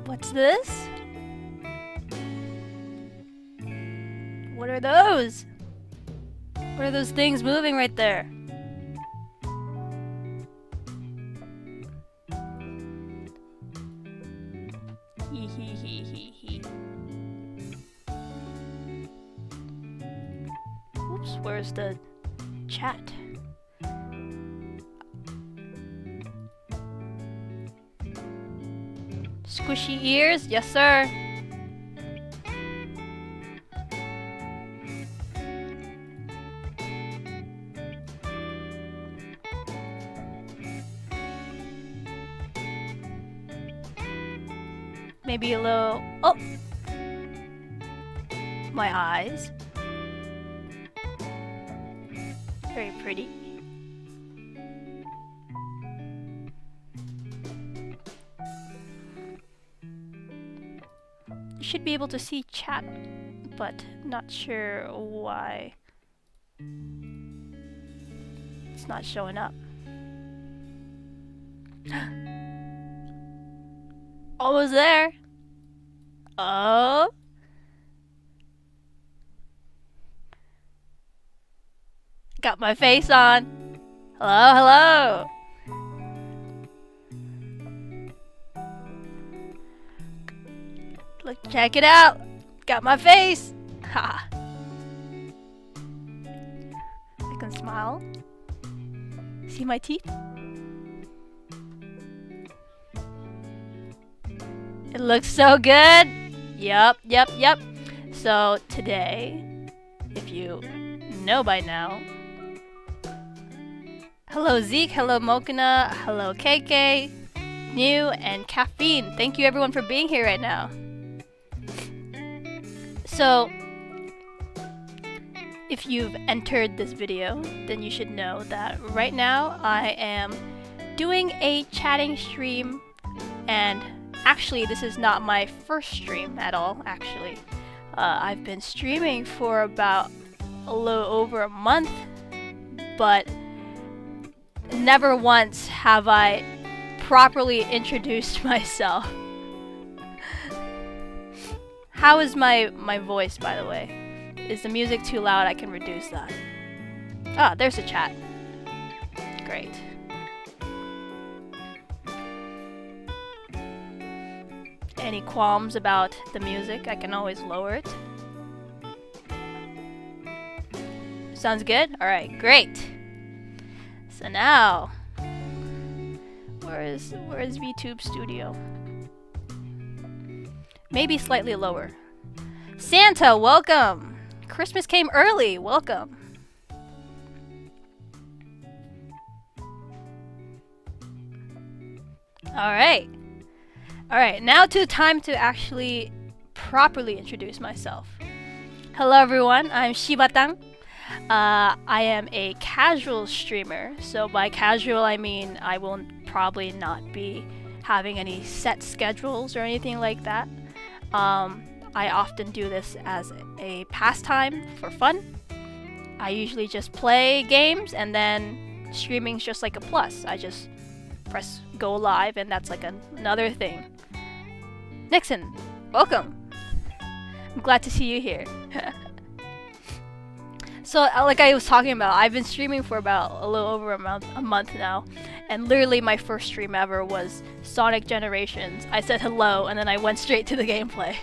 What's this? What are those? What are those things moving right there? Hee hee hee hee hee. Oops, where's the chat? Squishy ears? Yes, sir. Maybe a little... Oh! My eyes. Very pretty. You should be able to see chat, but not sure why it's not showing up. Almost there. Oh. Got my face on. Hello, hello. Look, check it out. Got my face. Ha. I can smile. See my teeth? It looks so good. Yup. So today, if you know by now, hello Zeke, hello Mokina, hello KK, New, and Caffeine. Thank you everyone for being here right now. So, if you've entered this video, then you should know that right now I am doing a chatting stream, and actually this is not my first stream at all, actually. I've been streaming for about a little over a month, but never once have I properly introduced myself. How is my voice, by the way? Is the music too loud? I can reduce that. Ah, there's a chat. Great. Any qualms about the music? I can always lower it. Sounds good? Alright, great. So now, where is VTube Studio? Maybe slightly lower. Santa, welcome! Christmas came early, welcome. Alright. Alright, now time to actually properly introduce myself. Hello everyone, I'm Shibatang. I am a casual streamer, so by casual I mean I will probably not be having any set schedules or anything like that. I often do this as a pastime for fun. I usually just play games, and then streaming's just like a plus. I just press go live and that's like another thing. Nixon, welcome! I'm glad to see you here. So, like I was talking about, I've been streaming for about a little over a month now, and literally my first stream ever was Sonic Generations. I said hello, and then I went straight to the gameplay.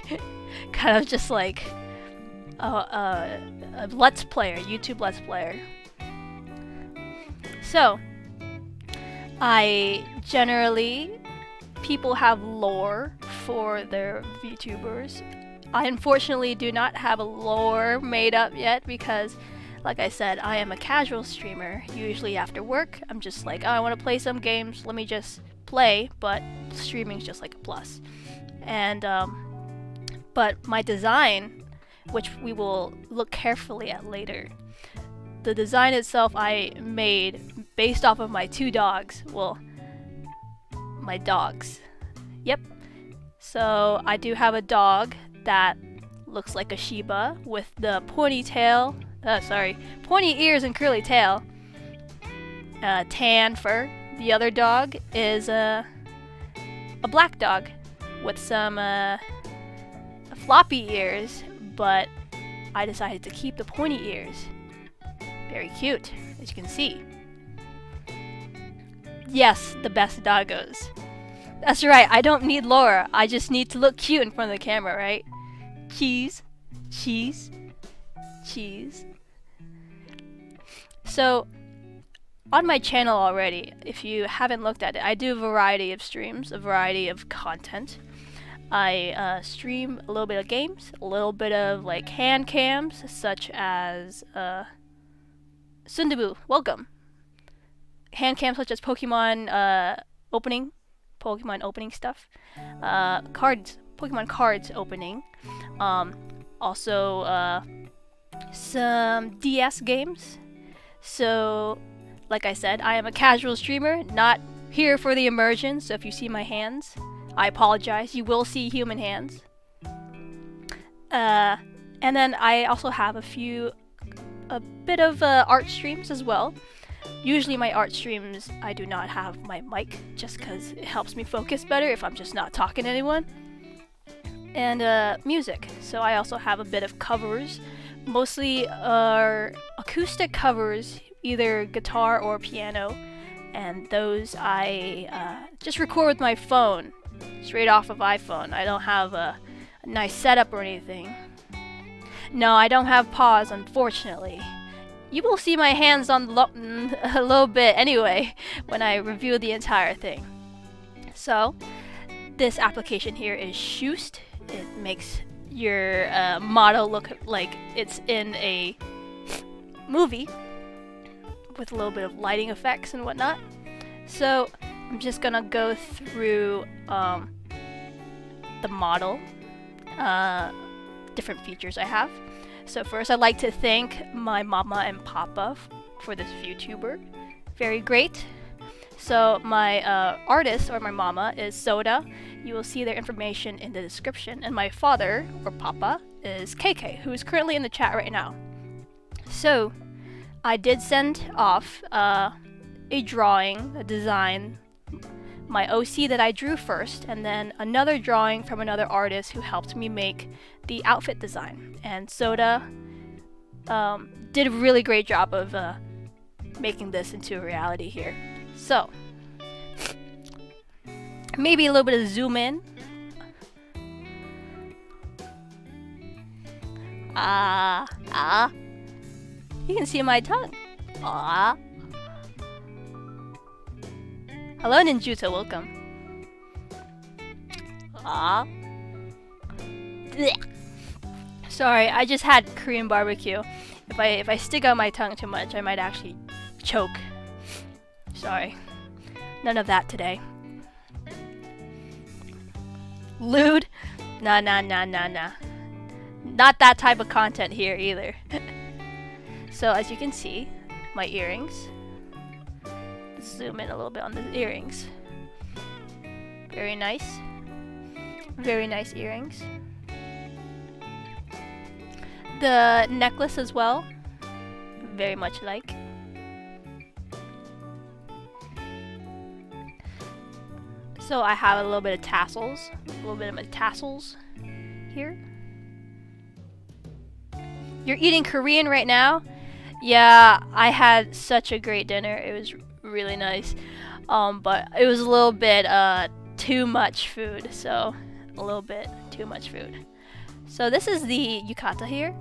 Kind of just like a Let's Player, YouTube Let's Player. So, people have lore for their VTubers. I unfortunately do not have a lore made up yet because, like I said, I am a casual streamer. Usually after work, I'm just like, oh, I want to play some games, let me just play, but streaming's just like a plus. And, but my design, which we will look carefully at later, the design itself I made based off of my two dogs. Well, my dogs. Yep. So I do have a dog that looks like a Shiba with the pointy ears and curly tail. Tan fur. The other dog is a black dog. with some floppy ears, but I decided to keep the pointy ears. Very cute, as you can see. Yes, the best doggos. That's right, I don't need lore, I just need to look cute in front of the camera, right? Cheese, cheese, cheese. So, on my channel already, if you haven't looked at it, I do a variety of streams, a variety of content. I stream a little bit of games, a little bit of like hand cams, such as Sundabu, welcome. Hand cams such as Pokemon opening stuff, Pokemon cards opening, also some DS games. So, like I said, I am a casual streamer, not here for the immersion, so if you see my hands, I apologize, you will see human hands. And then I also have a bit of art streams as well. Usually my art streams, I do not have my mic, just because it helps me focus better if I'm just not talking to anyone. And music, so I also have a bit of covers. Mostly are acoustic covers, either guitar or piano, and those I just record with my phone, straight off of iPhone. I don't have a nice setup or anything. No, I don't have pause, unfortunately. You will see my hands on a little bit anyway when I review the entire thing. So, this application here is Shoost. It makes your model look like it's in a movie with a little bit of lighting effects and whatnot. So I'm just gonna go through the model, different features I have. So first I'd like to thank my mama and papa for this VTuber. Very great. So my artist, or my mama, is Soda. You will see their information in the description. And my father, or papa, is KK, who is currently in the chat right now. So, I did send off a drawing, a design, my OC that I drew first, and then another drawing from another artist who helped me make the outfit design. And Soda did a really great job of making this into a reality here. So, maybe a little bit of zoom in. You can see my tongue. Hello, Ninjuta, welcome. Blech. Sorry, I just had Korean barbecue. If I stick out my tongue too much, I might actually choke. Sorry. None of that today. Lewd? Nah. Not that type of content here either. So as you can see, my earrings. Zoom in a little bit on the earrings. Very nice. Very nice earrings. The necklace as well. Very much like. So I have a little bit of tassels. A little bit of my tassels here. You're eating Korean right now? Yeah, I had such a great dinner. It was really nice. But it was a little bit too much food. So, a little bit too much food. So this is the yukata here.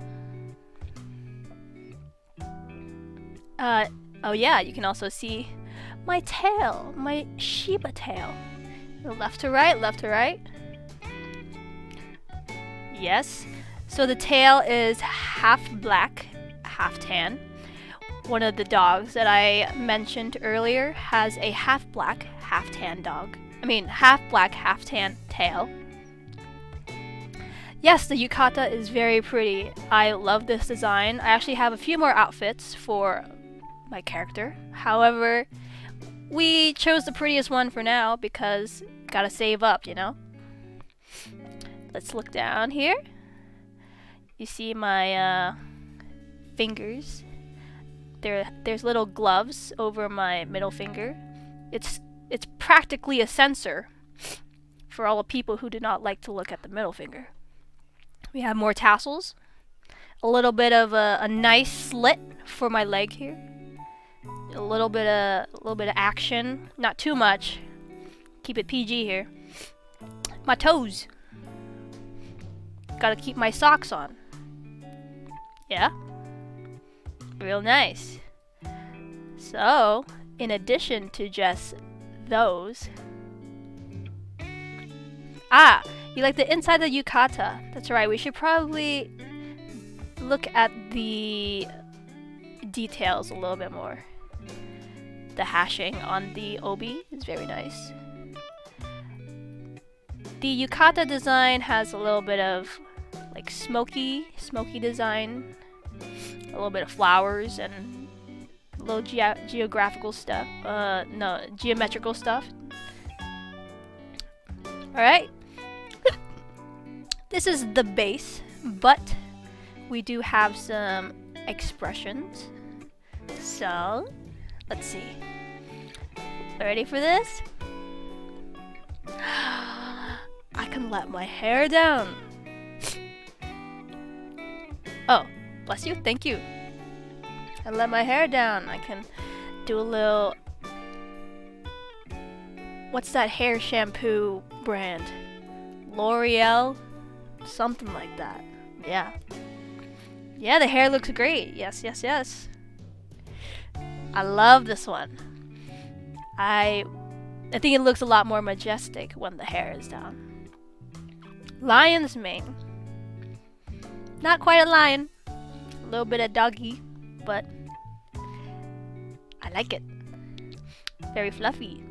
Oh yeah, you can also see my tail, my Shiba tail. Left to right, left to right. Yes. So the tail is half black, half tan. One of the dogs that I mentioned earlier has a half black, half tan dog. I mean, half black, half tan tail. Yes, the yukata is very pretty. I love this design. I actually have a few more outfits for my character. However, we chose the prettiest one for now because gotta save up, you know? Let's look down here. You see my fingers. There's little gloves over my middle finger. It's practically a sensor for all the people who do not like to look at the middle finger. We have more tassels. A little bit of a nice slit for my leg here. A little bit of action. Not too much. Keep it PG here. My toes. Gotta keep my socks on. Yeah? Real nice. So, in addition to just those... Ah! You like the inside of the yukata. That's right, we should probably look at the details a little bit more. The hashing on the obi is very nice. The yukata design has a little bit of like smoky design, a little bit of flowers and a little geographical stuff. No, geometrical stuff. Alright. This is the base, but we do have some expressions. So, let's see. Ready for this? I can let my hair down. Oh, bless you, thank you. I let my hair down. I can do a little... What's that hair shampoo brand? L'Oreal? Something like that. Yeah. Yeah, the hair looks great. Yes, yes, yes. I love this one. I think it looks a lot more majestic when the hair is down. Lion's mane. Not quite a lion. A little bit of doggy, but I like it. Very fluffy.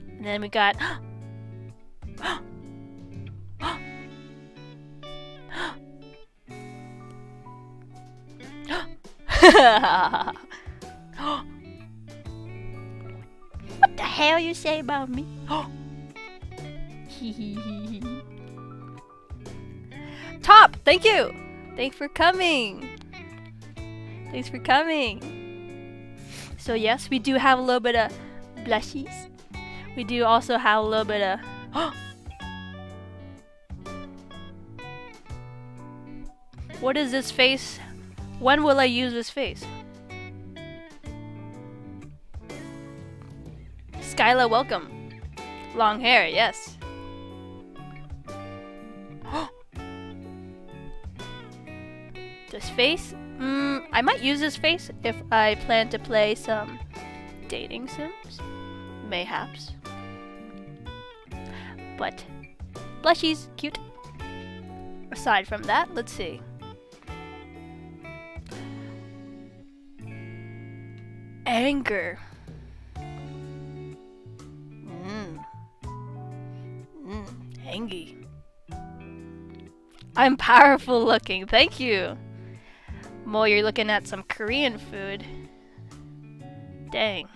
And then we got... What the hell you say about me? Top! Thank you! Thanks for coming! Thanks for coming! So yes, we do have a little bit of blushies. We do also have a little bit of... What is this face? When will I use this face? Skyla, welcome. Long hair, yes. This face? I might use this face if I plan to play some dating sims. Mayhaps. But blushies, cute. Aside from that, let's see. Anger. Angy. I'm powerful looking, thank you. Mo, you're looking at some Korean food. Dang.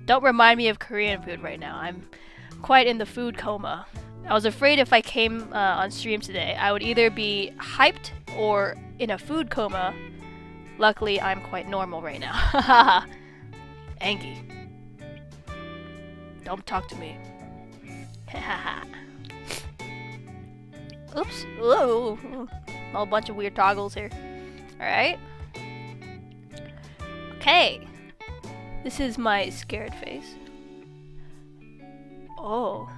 Don't remind me of Korean food right now. I'm quite in the food coma. I was afraid if I came on stream today, I would either be hyped or in a food coma. Luckily, I'm quite normal right now. Angie. Don't talk to me. Oops. Whoa. A bunch of weird toggles here. Alright. Okay. This is my scared face. Oh.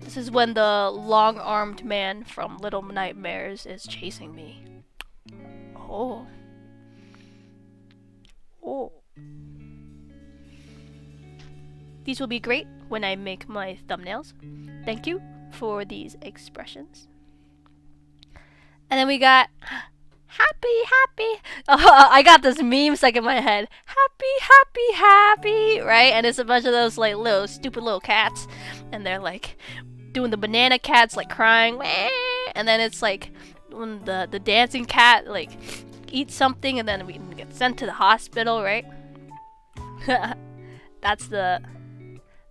This is when the long-armed man from Little Nightmares is chasing me. Oh. Oh. These will be great when I make my thumbnails. Thank you for these expressions. And then we got happy. Oh, I got this meme stuck in my head. Happy, right? And it's a bunch of those like little stupid little cats, and they're like doing the banana cats like crying, and then it's like when the dancing cat like eats something, and then we get sent to the hospital, right?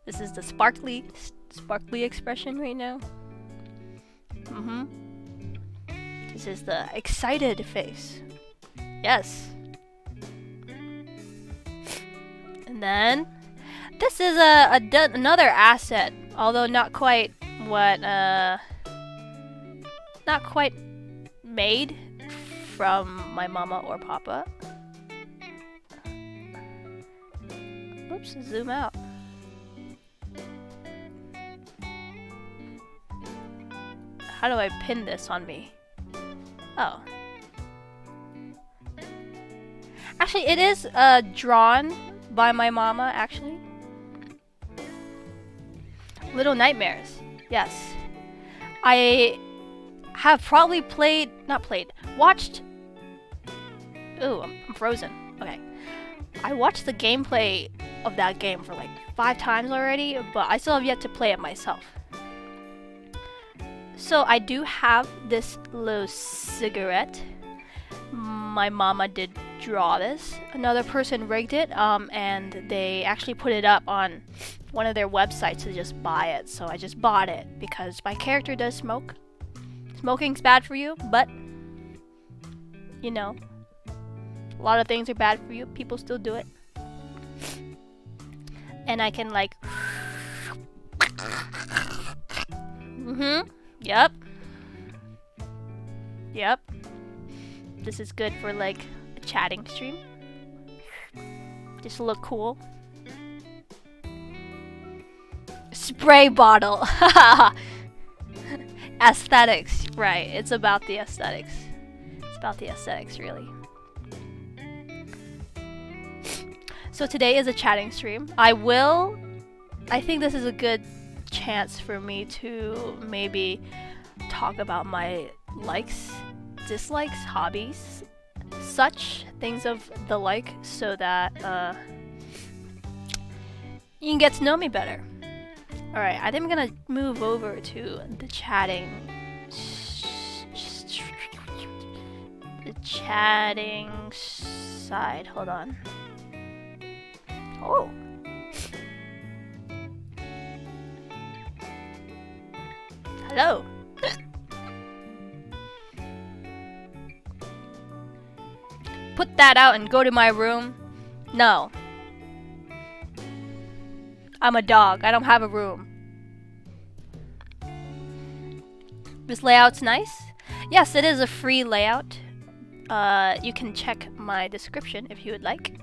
This is the sparkly expression right now. This is the excited face. Yes. And then This is another asset, although not quite what not quite made from my mama or papa. Oops, zoom out. How do I pin this on me? Oh. Actually, it is drawn by my mama, actually. Little Nightmares. Yes. I have probably watched... Ooh, I'm frozen. Okay. I watched the gameplay of that game for like 5 times already, but I still have yet to play it myself. So I do have this little cigarette. My mama did draw this. Another person rigged it, and they actually put it up on one of their websites to just buy it. So I just bought it because my character does smoke. Smoking's bad for you, but you know, a lot of things are bad for you. People still do it. And I can like Yep. Yep. This is good for like a chatting stream. Just to look cool. Spray bottle. Aesthetics. Right. It's about the aesthetics. It's about the aesthetics, really. So today is a chatting stream. I think this is a good chance for me to maybe talk about my likes, dislikes, hobbies, such things of the like, so that you can get to know me better. Alright, I think I'm gonna move over to the chatting side. Hold on. Oh. Hello. Put that out and go to my room. No. I'm a dog. I don't have a room. This layout's nice. Yes, it is a free layout. You can check my description if you would like.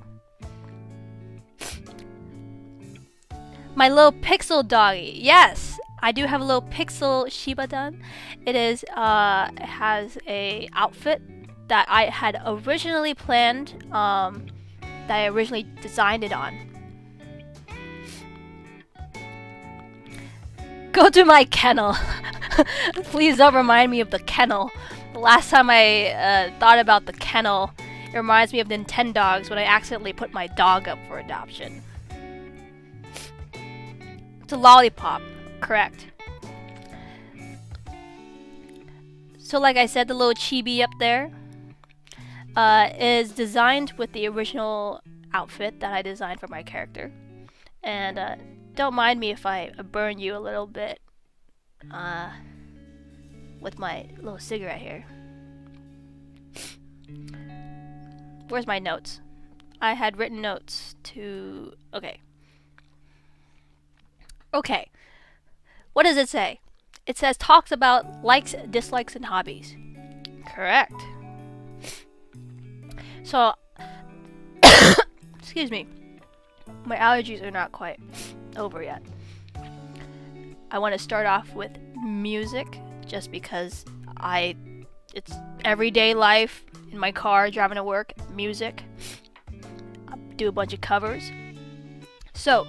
My little pixel doggy. Yes, I do have a little pixel Shiba-dan. It is it has a outfit that I had originally planned, that I originally designed it on. Go to my kennel. Please don't remind me of the kennel. The last time I thought about the kennel, it reminds me of Nintendogs when I accidentally put my dog up for adoption. It's a lollipop, correct. So like I said, the little chibi up there is designed with the original outfit that I designed for my character. And don't mind me if I burn you a little bit with my little cigarette here. Where's my notes? I had written notes to... Okay. Okay. What does it say? It says talks about likes, dislikes, and hobbies. Correct. So, excuse me. My allergies are not quite over yet. I want to start off with music, just because it's everyday life in my car driving to work. Music. I do a bunch of covers. So,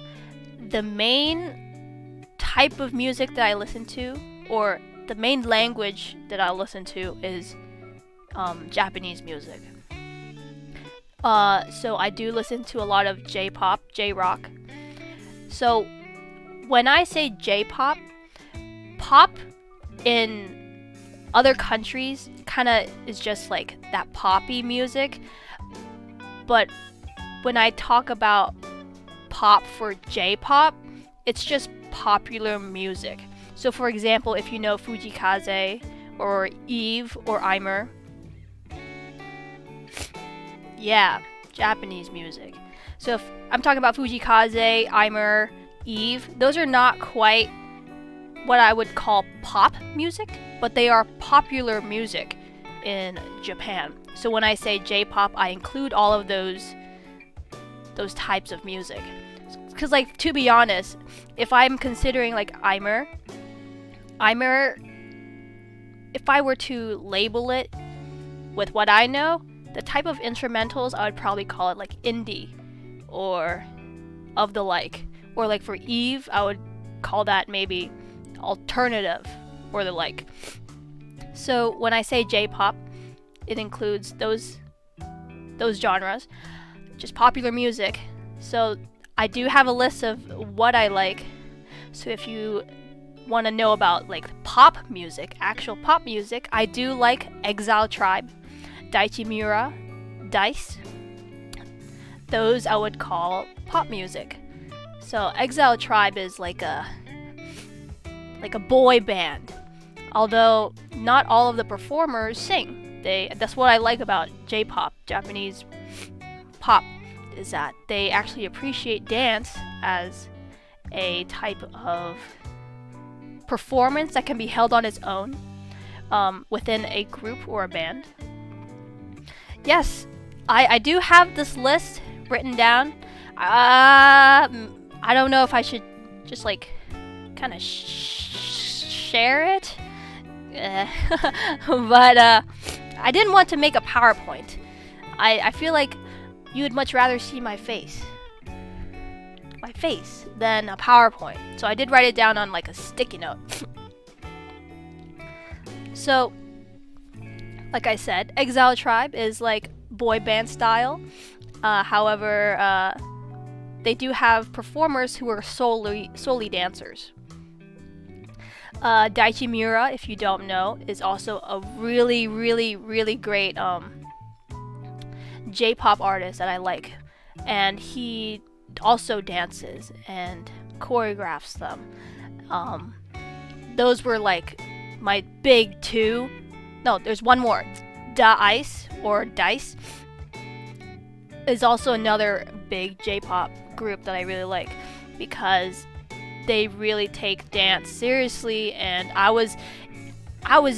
the main type of music that I listen to, or the main language that I listen to, is Japanese music. So I do listen to a lot of J-pop, J-rock. So when I say J-pop, pop in other countries kind of is just like that poppy music. But when I talk about pop for J-pop, it's just popular music. So for example, if you know Fujikaze or Eve or Aimer, yeah, Japanese music. So if I'm talking about Fujikaze, Aimer, Eve, those are not quite what I would call pop music, but they are popular music in Japan. So when I say J-pop, I include all of those types of music. Because, like, to be honest, if I'm considering like Aimer, if I were to label it with what I know, the type of instrumentals, I would probably call it like indie or of the like. Or like for Eve, I would call that maybe alternative or the like. So when I say J-pop, it includes those genres, just popular music. So I do have a list of what I like. So if you want to know about like pop music, actual pop music, I do like Exile Tribe, Daichi Miura, Dice. Those I would call pop music. So Exile Tribe is like a boy band, although not all of the performers sing. That's what I like about J-pop, Japanese pop, is that they actually appreciate dance as a type of performance that can be held on its own within a group or a band. Yes, I do have this list written down. I don't know if I should just like kind of share it, but I didn't want to make a PowerPoint. I feel like you would much rather see my face than a PowerPoint. So I did write it down on like a sticky note. So, like I said, Exile Tribe is like boy band style. However, they do have performers who are solely dancers. Daichi Miura, if you don't know, is also a really, really, really great J-pop artist that I like. And he also dances and choreographs them. Those were like my big two. No, there's one more. Dice is also another big J-pop group that I really like because they really take dance seriously, and I was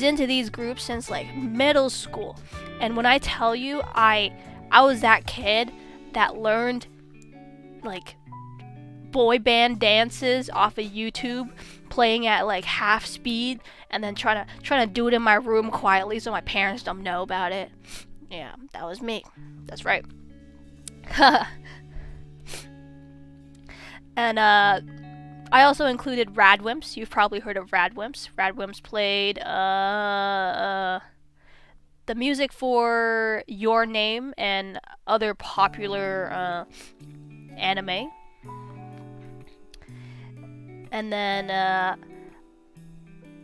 into these groups since like middle school. And when I tell you I was that kid that learned like boy band dances off of YouTube, playing at like half speed and then trying to do it in my room quietly so my parents don't know about it. Yeah, that was me. That's right. And I also included Radwimps. You've probably heard of Radwimps. Radwimps played the music for Your Name and other popular anime. And then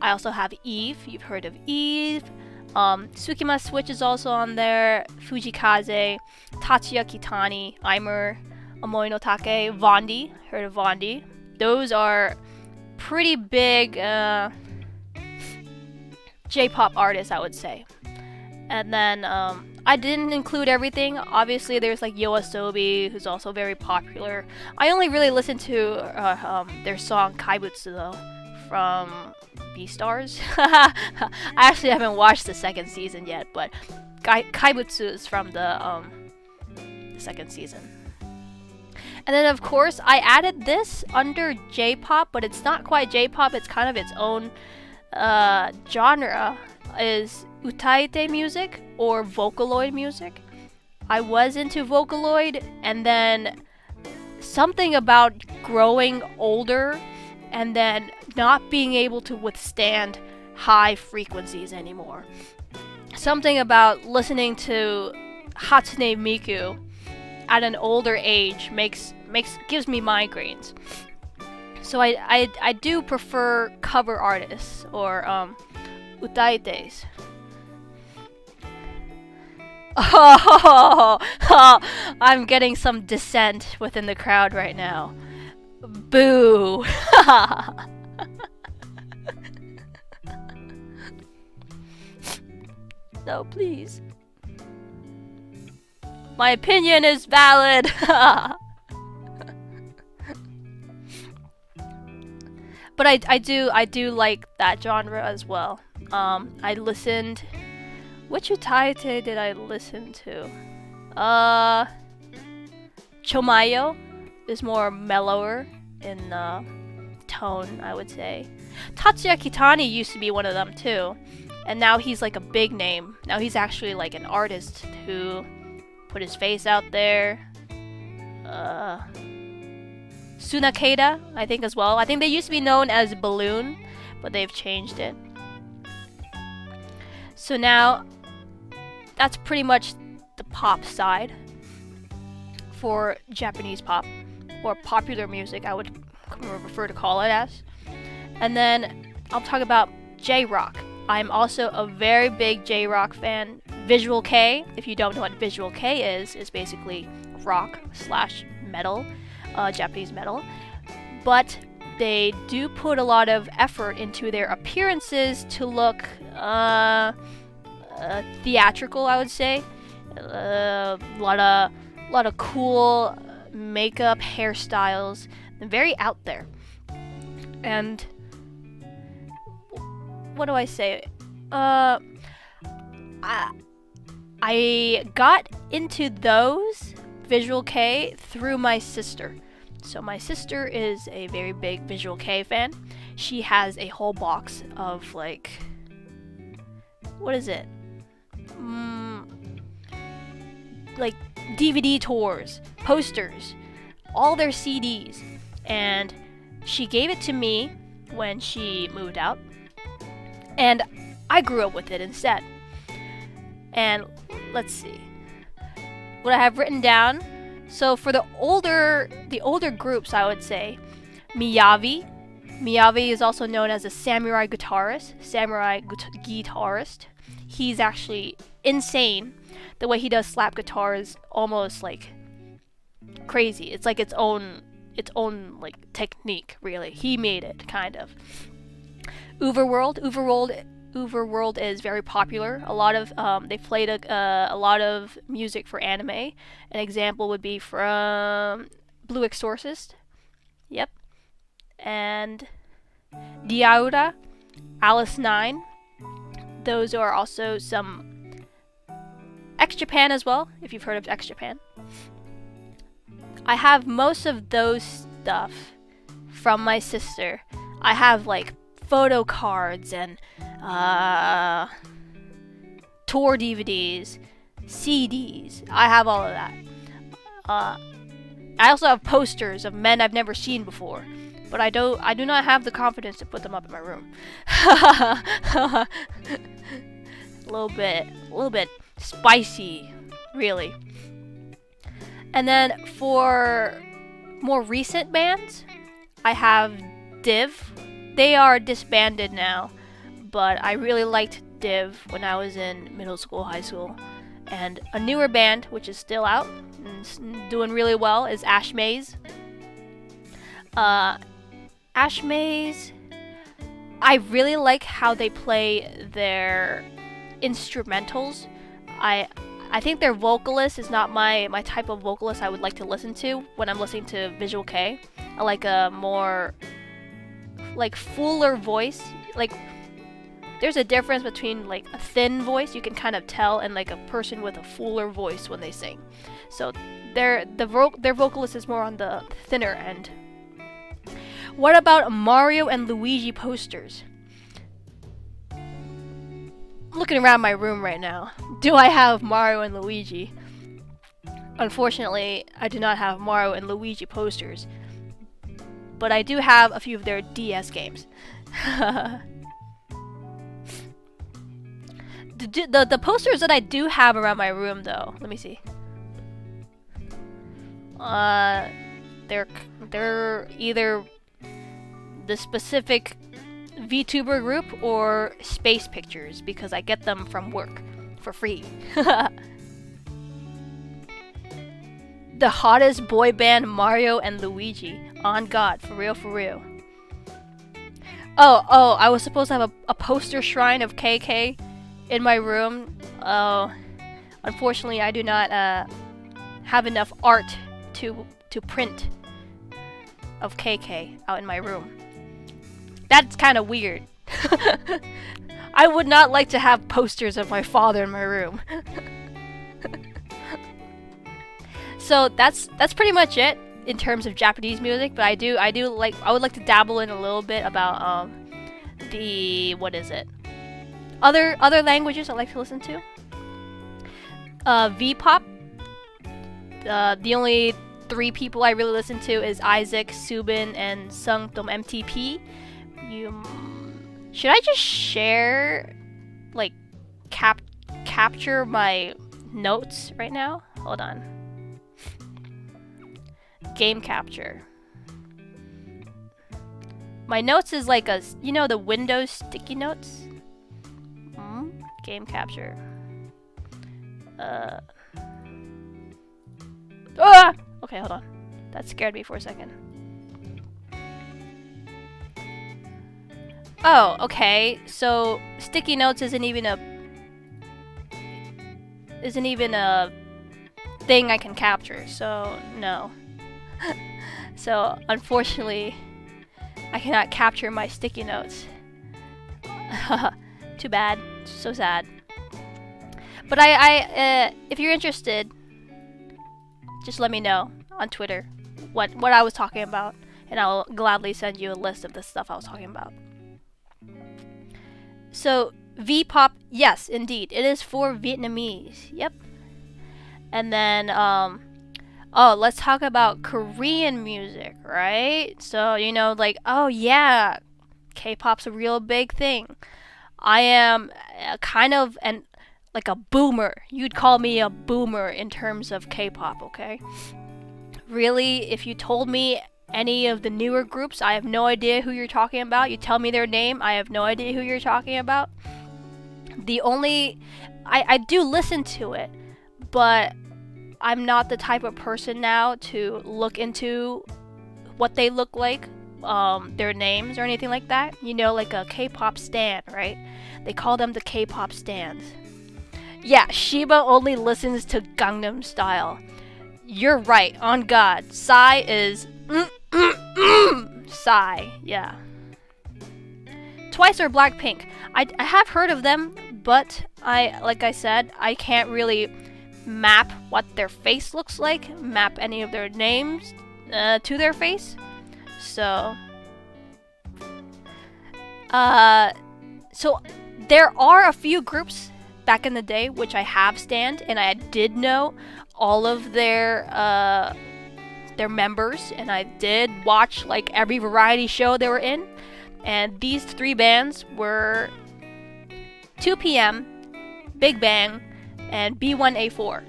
I also have Eve. You've heard of Eve. Tsukima Switch is also on there. Fujikaze, Tatsuya Kitani, Aimer, Omoi no Take, Vondi. Heard of Vondi? Those are pretty big J-pop artists, I would say. And then I didn't include everything. Obviously, there's like Yoasobi, who's also very popular. I only really listened to their song Kaibutsu though, from Beastars. I actually haven't watched the second season yet, but Kaibutsu is from the second season. And then of course I added this under J-pop, but it's not quite J-pop, it's kind of its own genre, is utaite music or Vocaloid music. I was into Vocaloid, and then something about growing older and then not being able to withstand high frequencies anymore. Something about listening to Hatsune Miku at an older age gives me migraines. So I do prefer cover artists or utaites. Oh, I'm getting some dissent within the crowd right now. Boo. No, please. My opinion is valid. but I do like that genre as well. I listened. Which Utaite did I listen to? Chomayo is more mellower in tone, I would say. Tatsuya Kitani used to be one of them too, and now he's like a big name. Now he's actually like an artist who put his face out there. Sunakeda, I think as well. I think they used to be known as Balloon, but they've changed it. So now, that's pretty much the pop side for Japanese pop, or popular music, I would prefer to call it as. And then I'll talk about J-Rock. I'm also a very big J-Rock fan. Visual K, if you don't know what Visual K is basically rock slash metal, Japanese metal. But they do put a lot of effort into their appearances to look theatrical, I would say. A lot of cool makeup, hairstyles, very out there. And what do I say? I got into those Visual K through my sister. So my sister is a very big Visual K fan. She has a whole box of like, what is it? Like DVD tours, posters, all their CDs, and she gave it to me when she moved out, and I grew up with it instead. And let's see what I have written down. So for the older groups, I would say Miyavi. Miyavi is also known as a samurai guitarist. He's actually insane. The way he does slap guitar is almost like crazy. It's like its own like technique, really. He made it, kind of. Uverworld is very popular. A lot of they played a lot of music for anime. An example would be from Blue Exorcist. Yep. And Diaura, Alice 9. Those are also some X Japan as well, if you've heard of X Japan. I have most of those stuff from my sister. I have like photo cards and tour DVDs, CDs. I have all of that. I also have posters of men I've never seen before, but I do not have the confidence to put them up in my room. A little bit spicy, really. And then for more recent bands, I have Div. They are disbanded now, but I really liked Div when I was in middle school, high school. And a newer band, which is still out and doing really well, is Ash Maze. Ash Maze, I really like how they play their instrumentals. I think their vocalist is not my type of vocalist I would like to listen to when I'm listening to Visual K. I like a more like fuller voice. Like there's a difference between like a thin voice you can kind of tell and like a person with a fuller voice when they sing. So their vocalist is more on the thinner end. What about Mario and Luigi posters? Looking around my room right now, do I have Mario and Luigi? Unfortunately, I do not have Mario and Luigi posters, but I do have a few of their DS games. The posters that I do have around my room, though, let me see. They're either the specific VTuber group or Space Pictures, because I get them from work for free. The hottest boy band, Mario and Luigi. On God, for real, for real. Oh, I was supposed to have a poster shrine of KK in my room. Oh, unfortunately, I do not have enough art to print of KK out in my room. That's kind of weird. I would not like to have posters of my father in my room. So that's pretty much it in terms of Japanese music. But I would like to dabble in a little bit about the what is it? Other languages I like to listen to. V-pop. The only 3 people I really listen to is Isaac, Subin, and Sungtom MTP. Should I just share, like, capture my notes right now? Hold on. Game capture. My notes is like the Windows sticky notes? Game capture. Okay, hold on. That scared me for a second. Oh, okay. So sticky notes isn't even a thing I can capture. So no. So unfortunately, I cannot capture my sticky notes. Too bad. So sad. But if you're interested, just let me know on Twitter what I was talking about, and I'll gladly send you a list of the stuff I was talking about. So V-pop, yes, indeed, it is for Vietnamese. Yep. And then let's talk about Korean music, right? So like, oh yeah, K-pop's a real big thing. I am kind of like a boomer. You'd call me a boomer in terms of K-pop, okay? Really, if you told me any of the newer groups, I have no idea who you're talking about. You tell me their name, I have no idea who you're talking about. I do listen to it, but I'm not the type of person now to look into what they look like, their names or anything like that. Like a K-pop stan, right? They call them the K-pop stans. Yeah, Shiba only listens to Gangnam Style. You're right, on God. Psy is Psy, yeah. Twice or Blackpink. I have heard of them, but like I said, I can't really map what their face looks like, map any of their names to their face. So there are a few groups back in the day which I have stanned, and I did know all of their members, and I did watch like every variety show they were in. And these 3 bands were 2PM, Big Bang, and B1A4.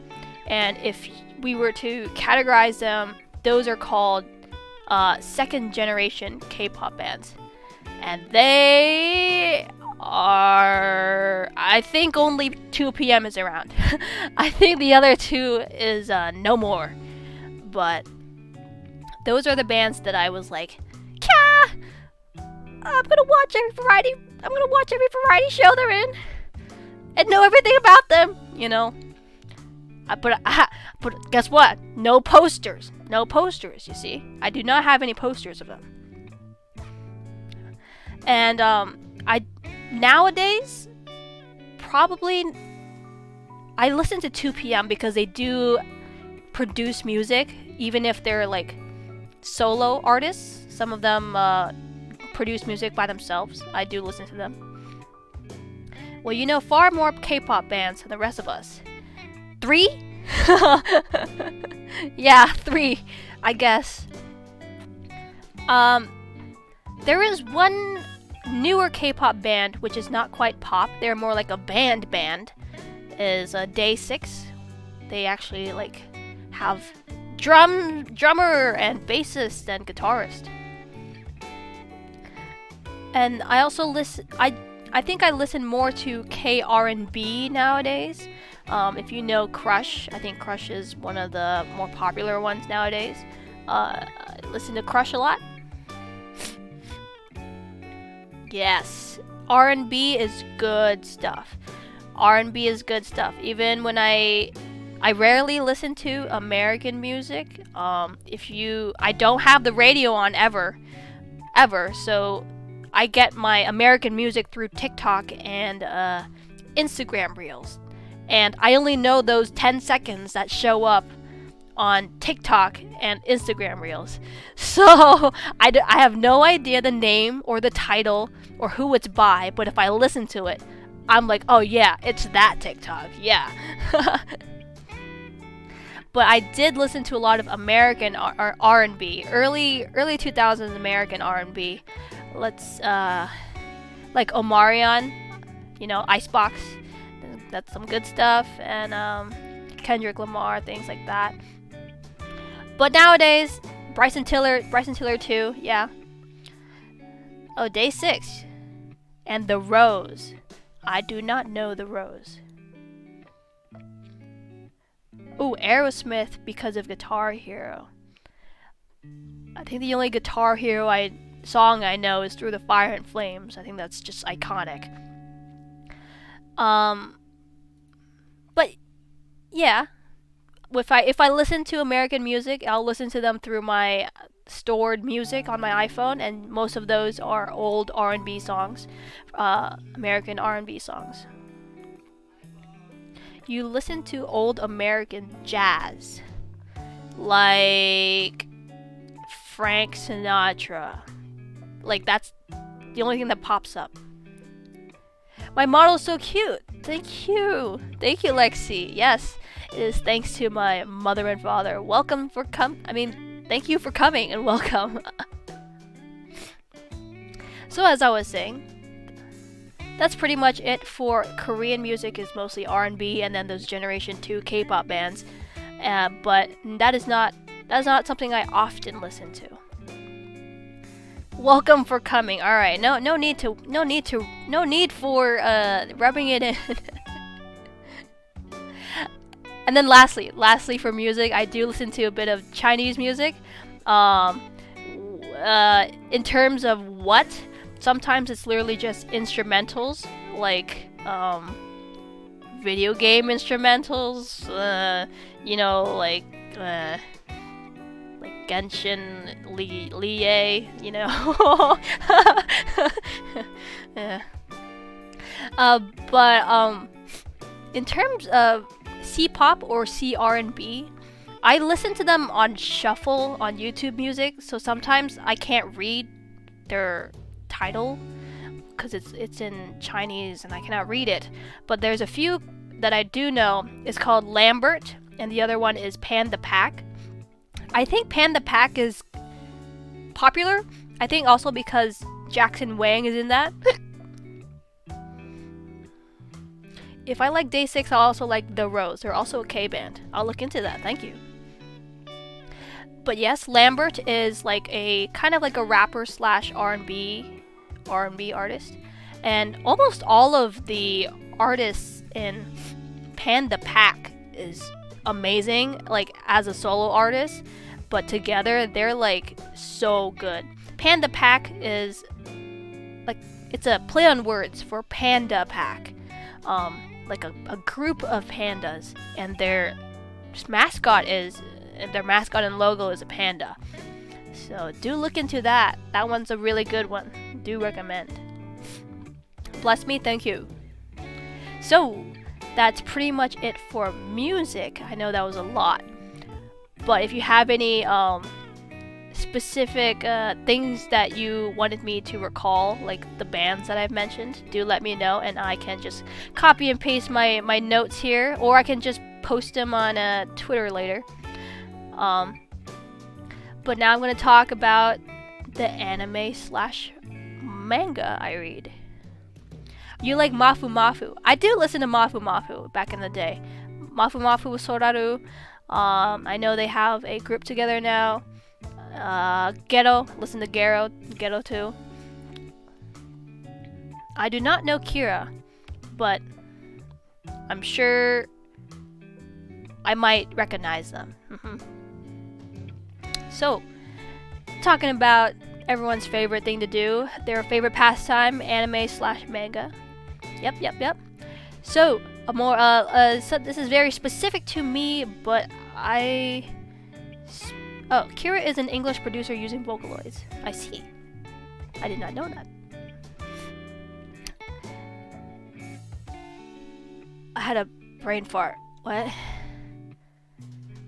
And if we were to categorize them, those are called second generation K-pop bands. And they are, I think only 2PM is around. I think the other 2 is no more. But those are the bands that I was like, Kah! I'm gonna watch every variety show they're in and know everything about them, But guess what? No posters, you see. I do not have any posters of them. And I nowadays probably I listen to 2PM because they do produce music, even if they're like solo artists. Some of them produce music by themselves. I do listen to them. Well, far more K-pop bands than the rest of us. 3? Yeah, 3, I guess. There is one newer K-pop band which is not quite pop. They're more like a band. Is Day 6. They actually like have drummer and bassist and guitarist. And I also listen. I think I listen more to K-R&B nowadays. If you know Crush, I think Crush is one of the more popular ones nowadays. I listen to Crush a lot. Yes, R&B is good stuff. R&B is good stuff. Even when I rarely listen to American music. I don't have the radio on ever. So I get my American music through TikTok and Instagram Reels. And I only know those 10 seconds that show up on TikTok and Instagram Reels. So I have no idea the name or the title or who it's by, but if I listen to it, I'm like, oh yeah, it's that TikTok, yeah. But I did listen to a lot of American R&B, early 2000s American R&B. Let's like Omarion, Icebox. That's some good stuff, and Kendrick Lamar, things like that. But nowadays, Bryson Tiller too, yeah. Oh, Day 6, and The Rose. I do not know The Rose. Ooh, Aerosmith because of Guitar Hero. I think the only Guitar Hero song I know is Through the Fire and Flames. I think that's just iconic. But yeah, if I listen to American music, I'll listen to them through my stored music on my iPhone, and most of those are old R&B songs, American R&B songs. You listen to old American jazz, like Frank Sinatra. Like, that's the only thing that pops up. My model's so cute. Thank you, Lexi. Yes, it is thanks to my mother and father. Thank you for coming and welcome. So as I was saying, that's pretty much it for Korean music. Is mostly R&B and then those Generation 2 K-pop bands. But that is not something I often listen to. Welcome for coming. All right, no need for rubbing it in. And then lastly for music, I do listen to a bit of Chinese music. In terms of what, sometimes it's literally just instrumentals, like video game instrumentals. Like Genshin Lie, Yeah. But in terms of C-pop or C-R&B, I listen to them on shuffle on YouTube Music, so sometimes I can't read their title because it's in Chinese and I cannot read it. But there's a few that I do know. It's called Lambert, and the other one is Pan the Pack. I think Pan the Pack is popular. I think also because Jackson Wang is in that. If I like Day 6, I'll also like The Rose. They're also a K-band. I'll look into that. Thank you. But yes, Lambert is like a kind of like a rapper / R&B artist. And almost all of the artists in Pan the Pack is amazing, like as a solo artist, but together they're like so good. Panda Pack is like, it's a play on words for Panda Pack, like a group of pandas, and their mascot and logo is a panda. So do look into that. That one's a really good one. Do recommend. Bless me, thank you. So that's pretty much it for music. I know that was a lot, but if you have any specific things that you wanted me to recall, like the bands that I've mentioned, do let me know, and I can just copy and paste my notes here, or I can just post them on Twitter later. But now I'm going to talk about the anime / manga I read. You like Mafu Mafu? I do listen to Mafu Mafu back in the day. Mafu Mafu Soraru. I know they have a group together now. Ghetto. Listen to Ghetto too. I do not know Kira, but I'm sure I might recognize them. So, talking about everyone's favorite thing to do, their favorite pastime, anime / manga. Yep. So, so this is very specific to me, but Kira is an English producer using Vocaloids. I see. I did not know that. had a brain fart. What?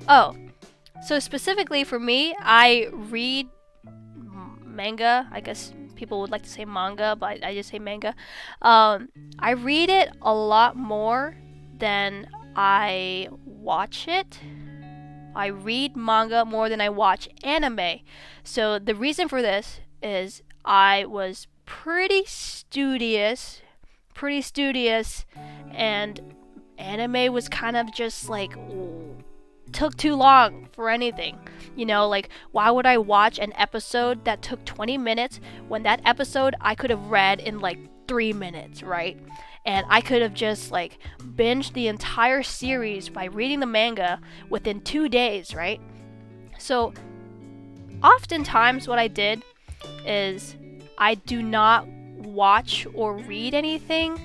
Oh, so specifically for me, I read manga. I guess people would like to say manga, but I just say manga. I read it a lot more than I watch it. I read manga more than I watch anime. So the reason for this is I was pretty studious, and anime was kind of just like took too long for anything. You know, like, why would I watch an episode that took 20 minutes when that episode I could have read in like 3 minutes, right? And I could have just like binged the entire series by reading the manga within 2 days, right? So oftentimes what I did is I do not watch or read anything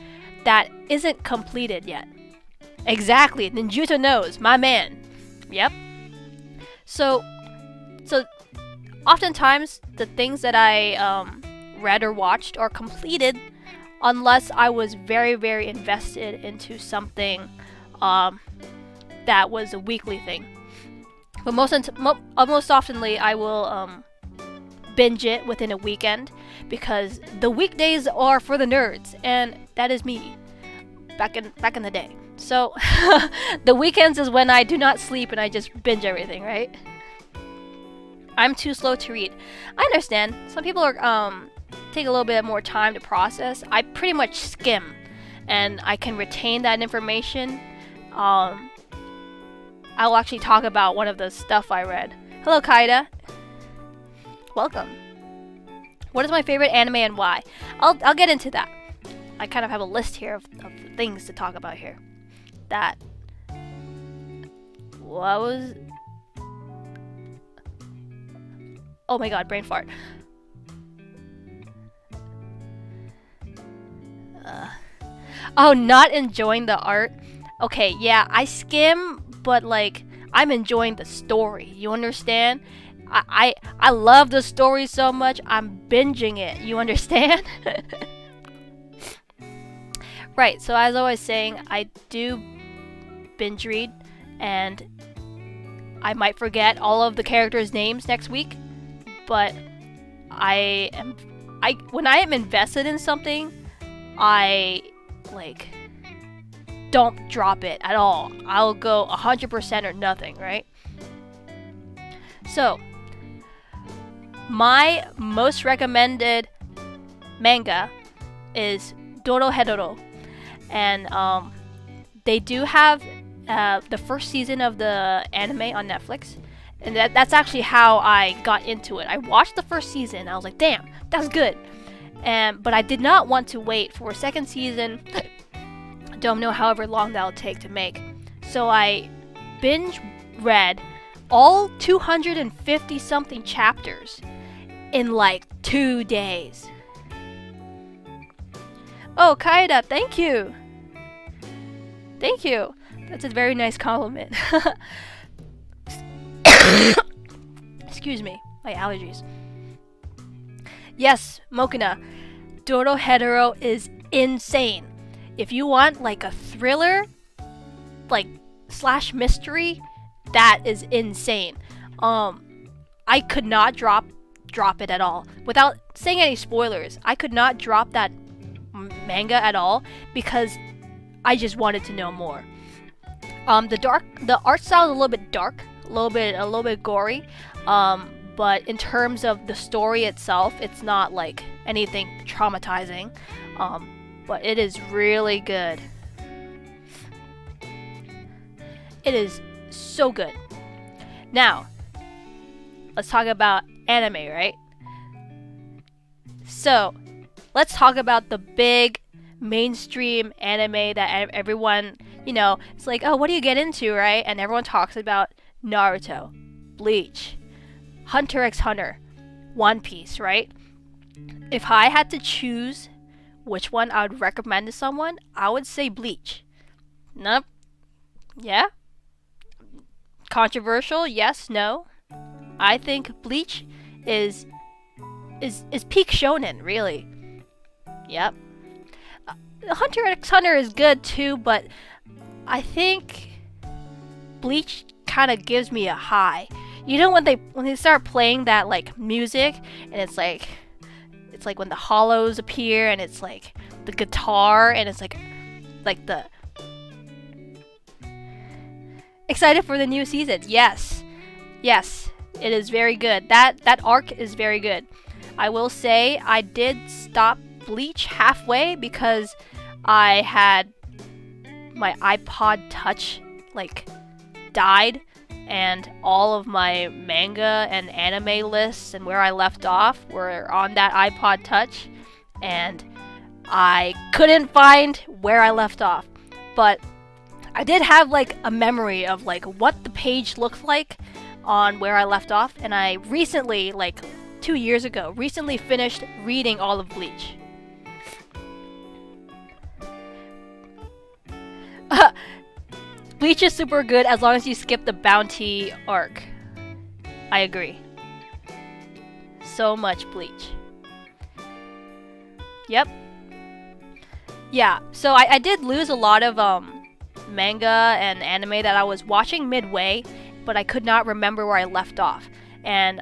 that isn't completed yet. Exactly, Ninjuto knows, my man. Yep. So oftentimes the things that I read or watched are completed unless I was very, very invested into something that was a weekly thing. But most oftenly, I will binge it within a weekend because the weekdays are for the nerds, and that is me back in the day. So the weekends is when I do not sleep and I just binge everything, right? I'm too slow to read. I understand. Some people are take a little bit more time to process. I pretty much skim, and I can retain that information. I will actually talk about one of the stuff I read. Hello, Kaida. Welcome. What is my favorite anime and why? I'll get into that. I kind of have a list here of things to talk about here. That. What was? Oh my god, brain fart. Oh, not enjoying the art. Okay, yeah, I skim, but like I'm enjoying the story. You understand? I love the story so much. I'm binging it. You understand? Right. So as I was saying, I do binge read, and I might forget all of the characters' names next week, but when I am invested in something, I like don't drop it at all. I'll go 100% or nothing, right? So, my most recommended manga is Dorohedoro, and they do have the first season of the anime on Netflix, and that's actually how I got into it. I watched the first season, I was like, damn, that's good. But I did not want to wait for a second season. Don't know however long that'll take to make. So I binge read all 250 something chapters in like 2 days. Oh, Kaida, thank you. Thank you. That's a very nice compliment. Excuse me, my allergies. Yes, Mokina, Dorohedoro is insane. If you want like a thriller, like / mystery, that is insane. I could not drop it at all. Without saying any spoilers, I could not drop that manga at all because I just wanted to know more. The art style is a little bit dark, a little bit gory. But in terms of the story itself, it's not like anything traumatizing. But it is really good. It is so good. Now, let's talk about anime, right? So, let's talk about the big mainstream anime that everyone, it's like, oh, what do you get into, right? And everyone talks about Naruto, Bleach, Hunter x Hunter, One Piece, right? If I had to choose which one I would recommend to someone, I would say Bleach. Nope. Yeah? Controversial? Yes, no. I think Bleach is peak shonen, really. Yep. Hunter x Hunter is good too, but I think Bleach kind of gives me a high. You know when they start playing that like music and it's like when the hollows appear and it's like the guitar and it's like the excited for the new season. Yes. Yes. It is very good. That arc is very good. I will say I did stop Bleach halfway because I had my iPod Touch like died and all of my manga and anime lists and where I left off were on that iPod Touch and I couldn't find where I left off. But I did have like a memory of like what the page looked like on where I left off, and I recently, like 2 years ago, finished reading all of Bleach. Bleach is super good as long as you skip the bounty arc. I agree. So much Bleach. Yep. Yeah, so I did lose a lot of manga and anime that I was watching midway, but I could not remember where I left off. And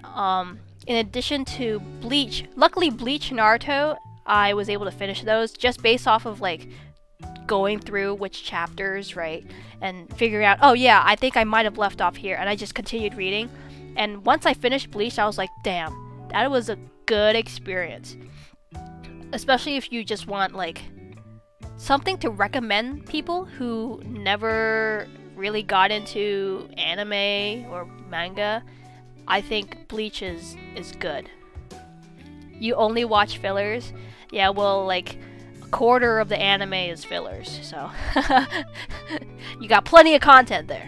in addition to Bleach, luckily Bleach and Naruto, I was able to finish those just based off of like going through which chapters, right? And figuring out, oh yeah, I think I might have left off here, and I just continued reading. And once I finished Bleach, I was like, damn, that was a good experience. Especially if you just want like something to recommend people who never really got into anime or manga. I think Bleach is good. You only watch fillers? Yeah, well, like a quarter of the anime is fillers, so you got plenty of content there.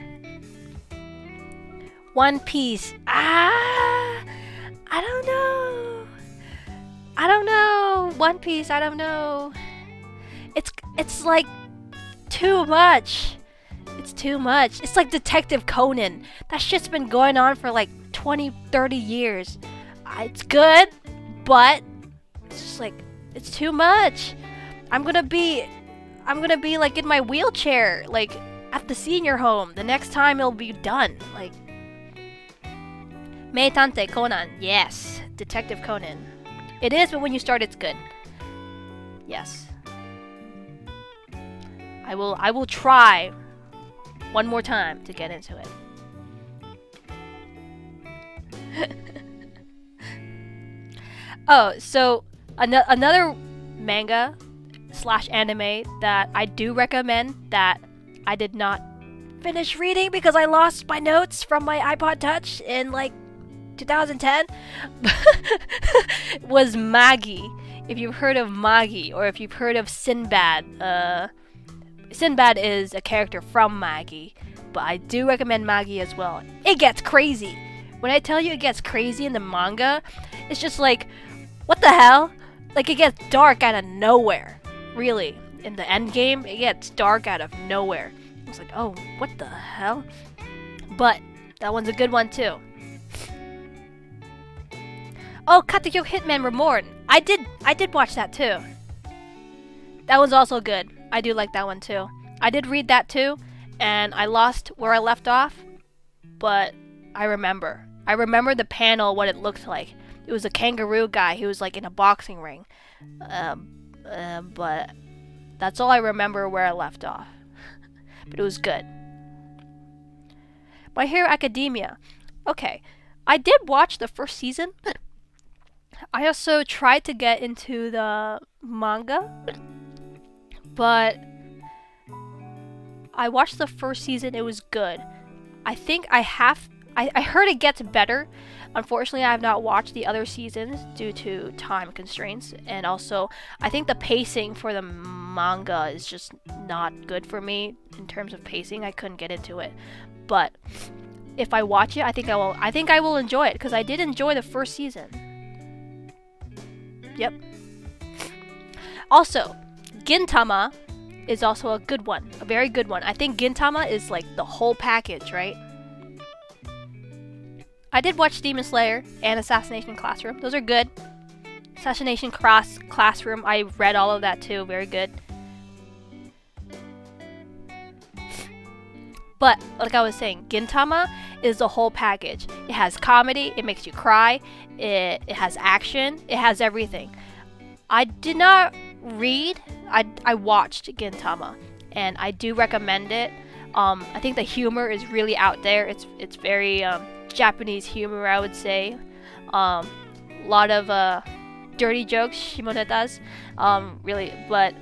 One Piece. I don't know. One Piece, I don't know. It's like too much. It's too much. It's like Detective Conan. That shit's been going on for like 20, 30 years. It's good, but it's just like, it's too much. I'm gonna be like in my wheelchair, like at the senior home the next time it'll be done. Like, Meitante Conan. Yes. Detective Conan. It is, but when you start, it's good. Yes. I will try one more time to get into it. Oh, so another manga / anime that I do recommend that I did not finish reading because I lost my notes from my iPod Touch in like 2010 was Magi. If you've heard of Magi, or if you've heard of Sinbad, Sinbad is a character from Magi, but I do recommend Magi as well. It gets crazy. When I tell you it gets crazy in the manga, it's just like, what the hell? Like, it gets dark out of nowhere. Really. In the end game, it gets dark out of nowhere. It's like, oh, what the hell? But that one's a good one too. Oh, Katekyo Hitman Reborn. I did watch that too. That one's also good. I do like that one too. I did read that too, and I lost where I left off, but I remember. I remember the panel, what it looked like. It was a kangaroo guy who was like in a boxing ring. But that's all I remember where I left off. But it was good. My Hero Academia. Okay, I did watch the first season. I also tried to get into the manga, but I watched the first season. It was good. I think I heard it gets better. Unfortunately, I have not watched the other seasons due to time constraints, and also I think the pacing for the manga is just not good for me in terms of pacing. I couldn't get into it, but if I watch it, I think I will enjoy it because I did enjoy the first season. Yep. Also, Gintama is also a good one, a very good one. I think Gintama is like the whole package, right? I did watch Demon Slayer and Assassination Classroom. Those are good. Assassination Classroom, I read all of that too. Very good. But like I was saying, Gintama is the whole package. It has comedy, it makes you cry, it has action, it has everything. I did not read, I watched Gintama, and I do recommend it. I think the humor is really out there. It's very Japanese humor, I would say. A lot of dirty jokes, shimonetas, really, but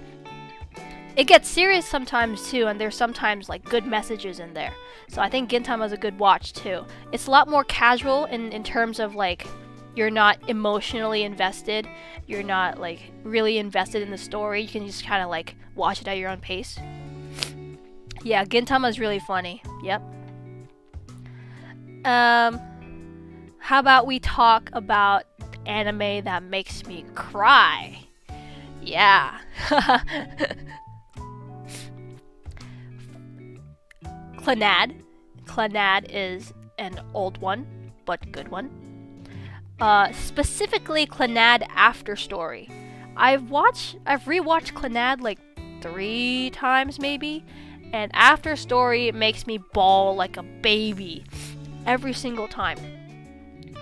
it gets serious sometimes too, and there's sometimes like good messages in there. So I think Gintama is a good watch too. It's a lot more casual in terms of like you're not emotionally invested, you're not like really invested in the story. You can just kind of like watch it at your own pace. Yeah, Gintama is really funny. Yep. How about we talk about anime that makes me cry? Yeah. Clannad. Clannad is an old one, but good one. Specifically Clannad After Story. I've rewatched Clannad like 3 times maybe, and After Story makes me bawl like a baby every single time.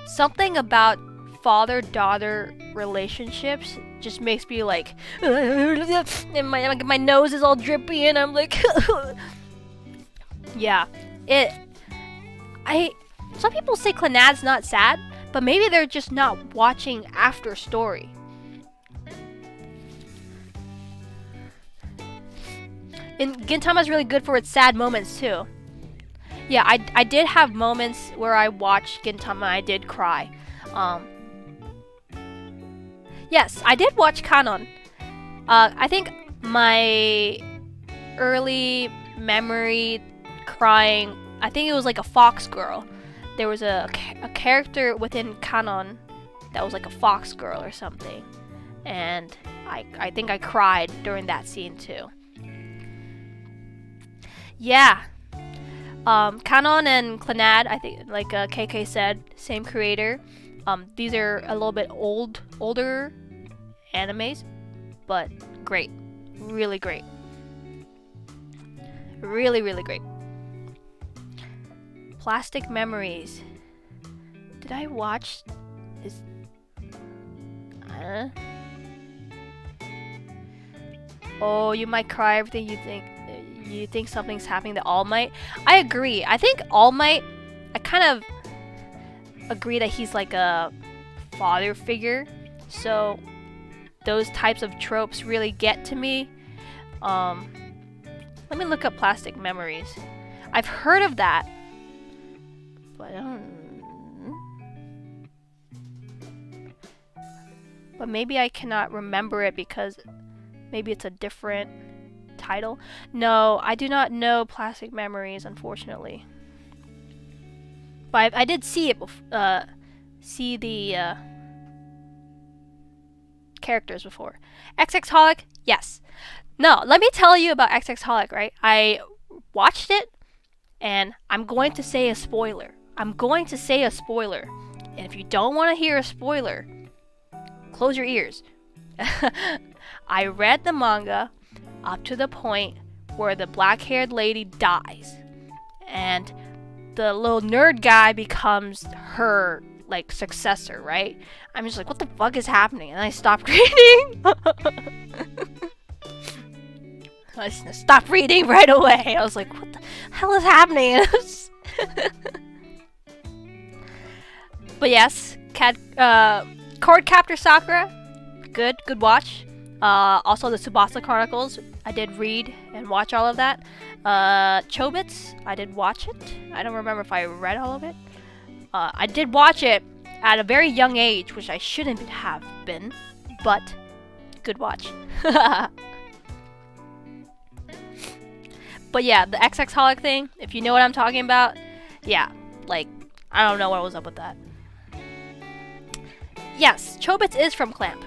Something about father-daughter relationships just makes me like, and my nose is all drippy, and I'm like, yeah, some people say Clannad's not sad, but maybe they're just not watching After Story. And Gintama is really good for its sad moments too. Yeah, I did have moments where I watched Gintama, I did cry. Yes, I did watch Kanon. I think my early memory crying, I think it was like a fox girl. There was a character within Kanon that was like a fox girl or something, and I think I cried during that scene too. Yeah. Kanon and Clannad, I think, like KK said, same creator. These are a little bit older animes, but great. Really great. Really, really great. Plastic Memories. Did I watch this? Oh, you might cry everything you think something's happening to All Might. I agree. I think All Might, I kind of agree that he's like a father figure. So those types of tropes really get to me. Let me look up Plastic Memories. I've heard of that, but I don't. But maybe I cannot remember it because maybe it's a different title. No, I do not know Plastic Memories, unfortunately. But I did see it. See the characters before. XX-holic, yes. No, let me tell you about XX-holic, right? I watched it, and I'm going to say a spoiler. And if you don't want to hear a spoiler, close your ears. I read the manga up to the point where the black-haired lady dies, and the little nerd guy becomes her like successor, right? I'm just like, what the fuck is happening? And I stopped reading. I stopped reading right away. I was like, what the hell is happening? But yes, Card Captor Sakura, good watch. Also the Tsubasa Chronicles, I did read and watch all of that. Chobits, I did watch it. I don't remember if I read all of it. I did watch it at a very young age, which I shouldn't have been, but good watch. But yeah, the XX-holic thing, if you know what I'm talking about, yeah, like, I don't know what was up with that. Yes, Chobits is from Clamp.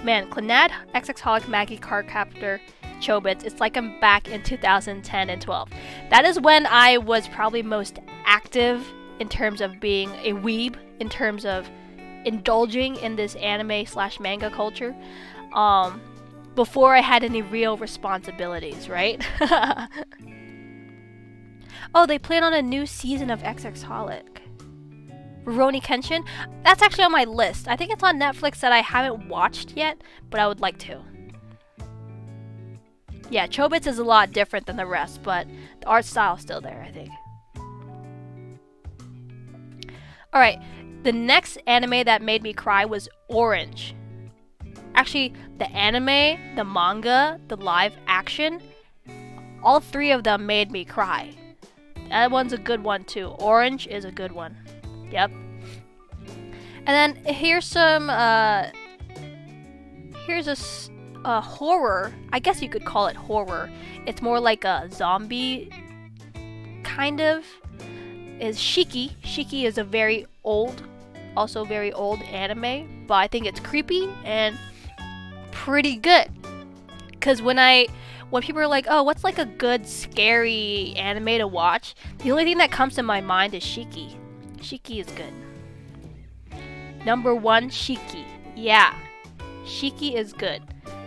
Man, Clannad, XX-holic, Maggie, Cardcaptor, Chobits, it's like I'm back in 2010 and 12. That is when I was probably most active in terms of being a weeb, in terms of indulging in this anime/manga culture. before I had any real responsibilities, right? Oh, they plan on a new season of XXholic. Rurouni Kenshin? That's actually on my list. I think it's on Netflix that I haven't watched yet, but I would like to. Yeah, Chobits is a lot different than the rest, but the art style is still there, I think. Alright, the next anime that made me cry was Orange. Actually, the anime, the manga, the live action, all three of them made me cry. That one's a good one too. Orange is a good one. Yep. And then here's some, here's a horror. I guess you could call it horror. It's more like a zombie, kind of. Is Shiki. Shiki is a very old, also very old anime, but I think it's creepy and pretty good. Cause when people are like, oh, what's like a good scary anime to watch? The only thing that comes to my mind is Shiki. Shiki is good. Number 1, Shiki. Yeah, Shiki is good.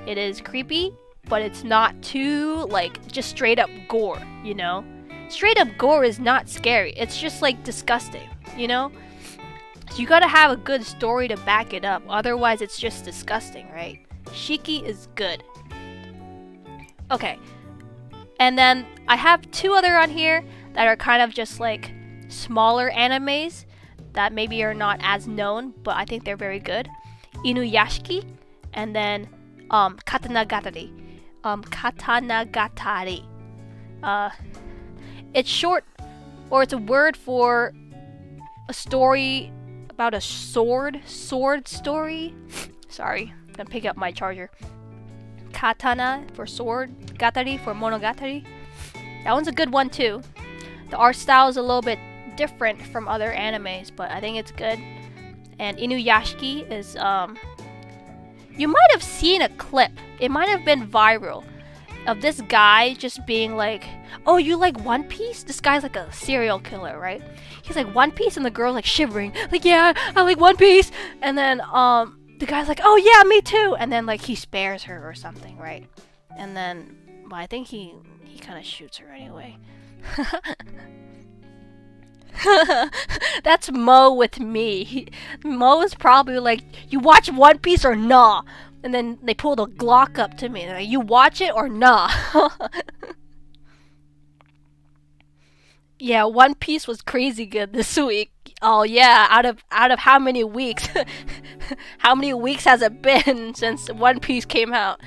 It is creepy, but it's not too like just straight up gore, you know? Straight up gore is not scary. It's just like disgusting, you know? So you gotta have a good story to back it up. Otherwise, it's just disgusting, right? Shiki is good. Okay. And then I have 2 other on here that are kind of just like smaller animes that maybe are not as known, but I think they're very good. Inuyashiki and then Katanagatari. Katanagatari. It's short, or it's a word for a story about a sword story. Sorry, I'm gonna pick up my charger. Katana for sword, gatari for monogatari. That one's a good one too. The art style is a little bit different from other animes, but I think it's good. And Inuyashiki is, you might have seen a clip. It might have been viral of this guy just being like, oh, you like One Piece? This guy's like a serial killer, right? He's like, One Piece? And the girl's like shivering, like, yeah, I like One Piece. And then the guy's like, oh yeah, me too. And then like he spares her or something, right? And then, well, I think he kind of shoots her anyway. That's Mo with me. Mo is probably like, you watch One Piece or nah? And then they pull the Glock up to me. They're like, you watch it or nah? Yeah, One Piece was crazy good this week. Oh yeah, out of how many weeks? How many weeks has it been since One Piece came out?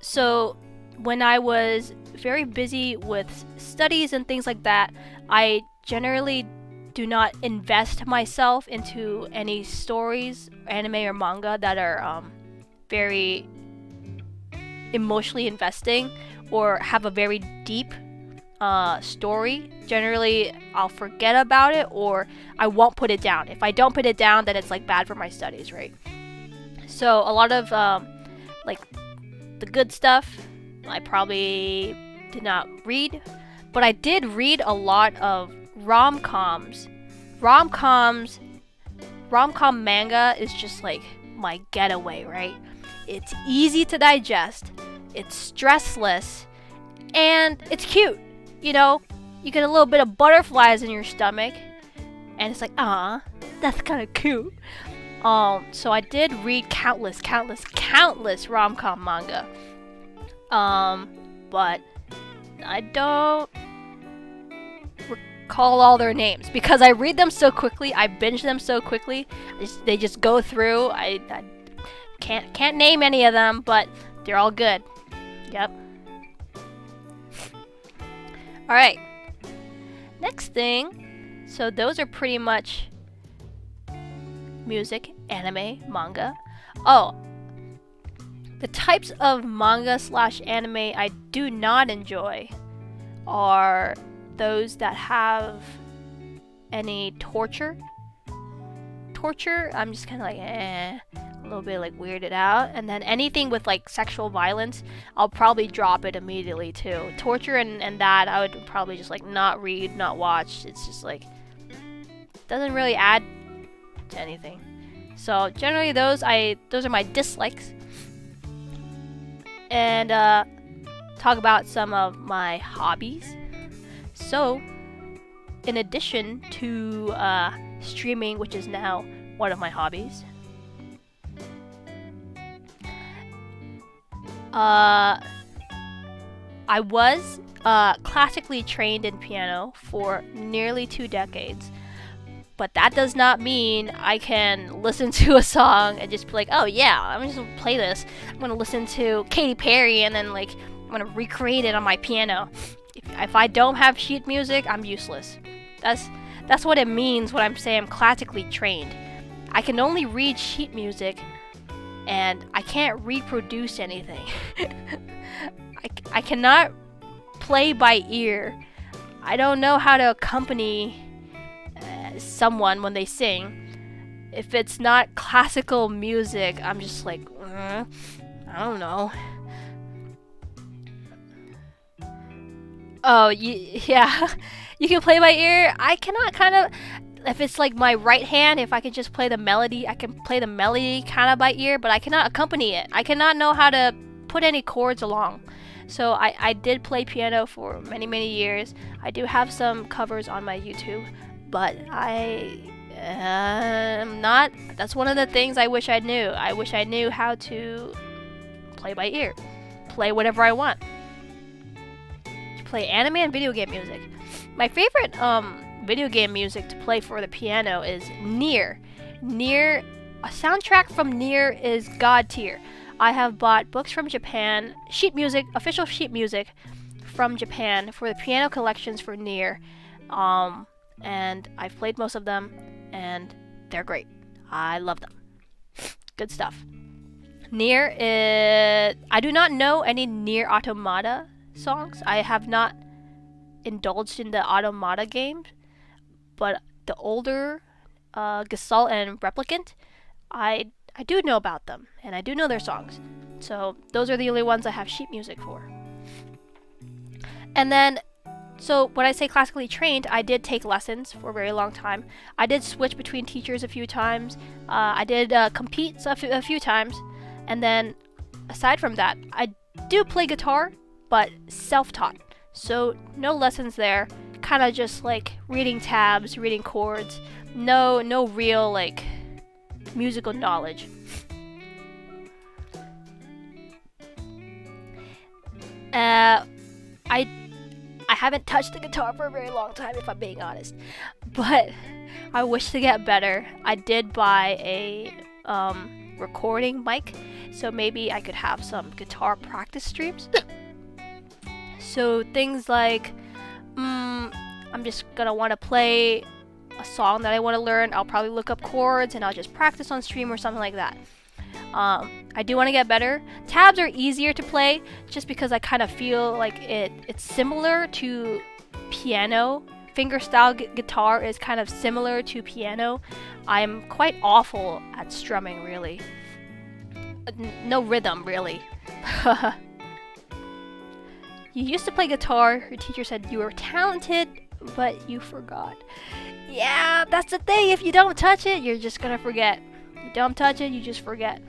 So, when I was very busy with studies and things like that, I generally do not invest myself into any stories, anime or manga that are very emotionally investing or have a very deep story. Generally, I'll forget about it or I won't put it down. If I don't put it down, then it's like bad for my studies, right? So a lot of like the good stuff I probably did not read, but I did read a lot of rom-coms. Rom-com manga is just like my getaway, right? It's easy to digest, it's stressless, and it's cute. You know, you get a little bit of butterflies in your stomach, and it's like, that's kind of cute. So I did read countless rom-com manga. But I don't recall all their names because I read them so quickly. I binge them so quickly. They just go through. I can't name any of them, but they're all good. Yep. All right. Next thing. So those are pretty much music, anime, manga. Oh. The types of manga / anime I do not enjoy are those that have any torture. I'm just kind of like, a little bit like weirded out. And then anything with like sexual violence, I'll probably drop it immediately too. Torture and that, I would probably just like not read, not watch. It's just like, doesn't really add to anything. So generally those are my dislikes. And talk about some of my hobbies. So in addition to streaming, which is now one of my hobbies, I was classically trained in piano for nearly 2 decades. But that does not mean I can listen to a song and just be like, oh yeah, I'm just gonna play this. I'm gonna listen to Katy Perry and then like I'm gonna recreate it on my piano. If I don't have sheet music, I'm useless. That's what it means when I'm saying I'm classically trained. I can only read sheet music and I can't reproduce anything. I cannot play by ear. I don't know how to accompany someone when they sing. If it's not classical music, I'm just like, I don't know. Oh, yeah. You can play by ear. I cannot kind of. If it's like my right hand, if I can just play the melody, I can play the melody kind of by ear, but I cannot accompany it. I cannot know how to put any chords along. So I did play piano for many, many years. I do have some covers on my YouTube, but I am not. That's one of the things I wish I knew. I wish I knew how to play by ear, play whatever I want. Play anime and video game music. My favorite video game music to play for the piano is Nier. A soundtrack from Nier is god tier. I have bought books from Japan, official sheet music from Japan for the piano collections for Nier, and I've played most of them, and they're great. I love them. Good stuff. I do not know any Nier Automata songs. I have not indulged in the Automata games, but the older Gestalt and Replicant, I do know about them, and I do know their songs. So those are the only ones I have sheet music for. And then, so when I say classically trained, I did take lessons for a very long time. I did switch between teachers a few times. I did compete a few times. And then, aside from that, I do play guitar, but self-taught. So no lessons there. Kind of just like reading tabs, reading chords. No real like musical knowledge. I haven't touched the guitar for a very long time, if I'm being honest. But I wish to get better. I did buy a recording mic, so maybe I could have some guitar practice streams. So things like, I'm just gonna want to play a song that I want to learn. I'll probably look up chords and I'll just practice on stream or something like that. I do want to get better. Tabs are easier to play just because I kind of feel like it's similar to piano. Fingerstyle guitar is kind of similar to piano. I'm quite awful at strumming, really. No rhythm, really. You used to play guitar. Your teacher said you were talented, but you forgot. Yeah, that's the thing. If you don't touch it, you're just gonna forget. You don't touch it, you just forget.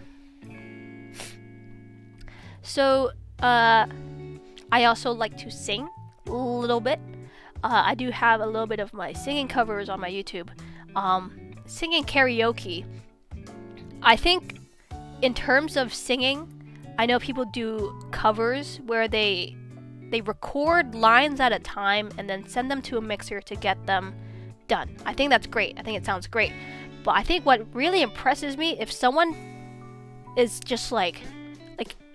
So, I also like to sing a little bit. I do have a little bit of my singing covers on my YouTube. Singing karaoke. I think in terms of singing, I know people do covers where they record lines at a time and then send them to a mixer to get them done. I think that's great. I think it sounds great. But I think what really impresses me, if someone is just like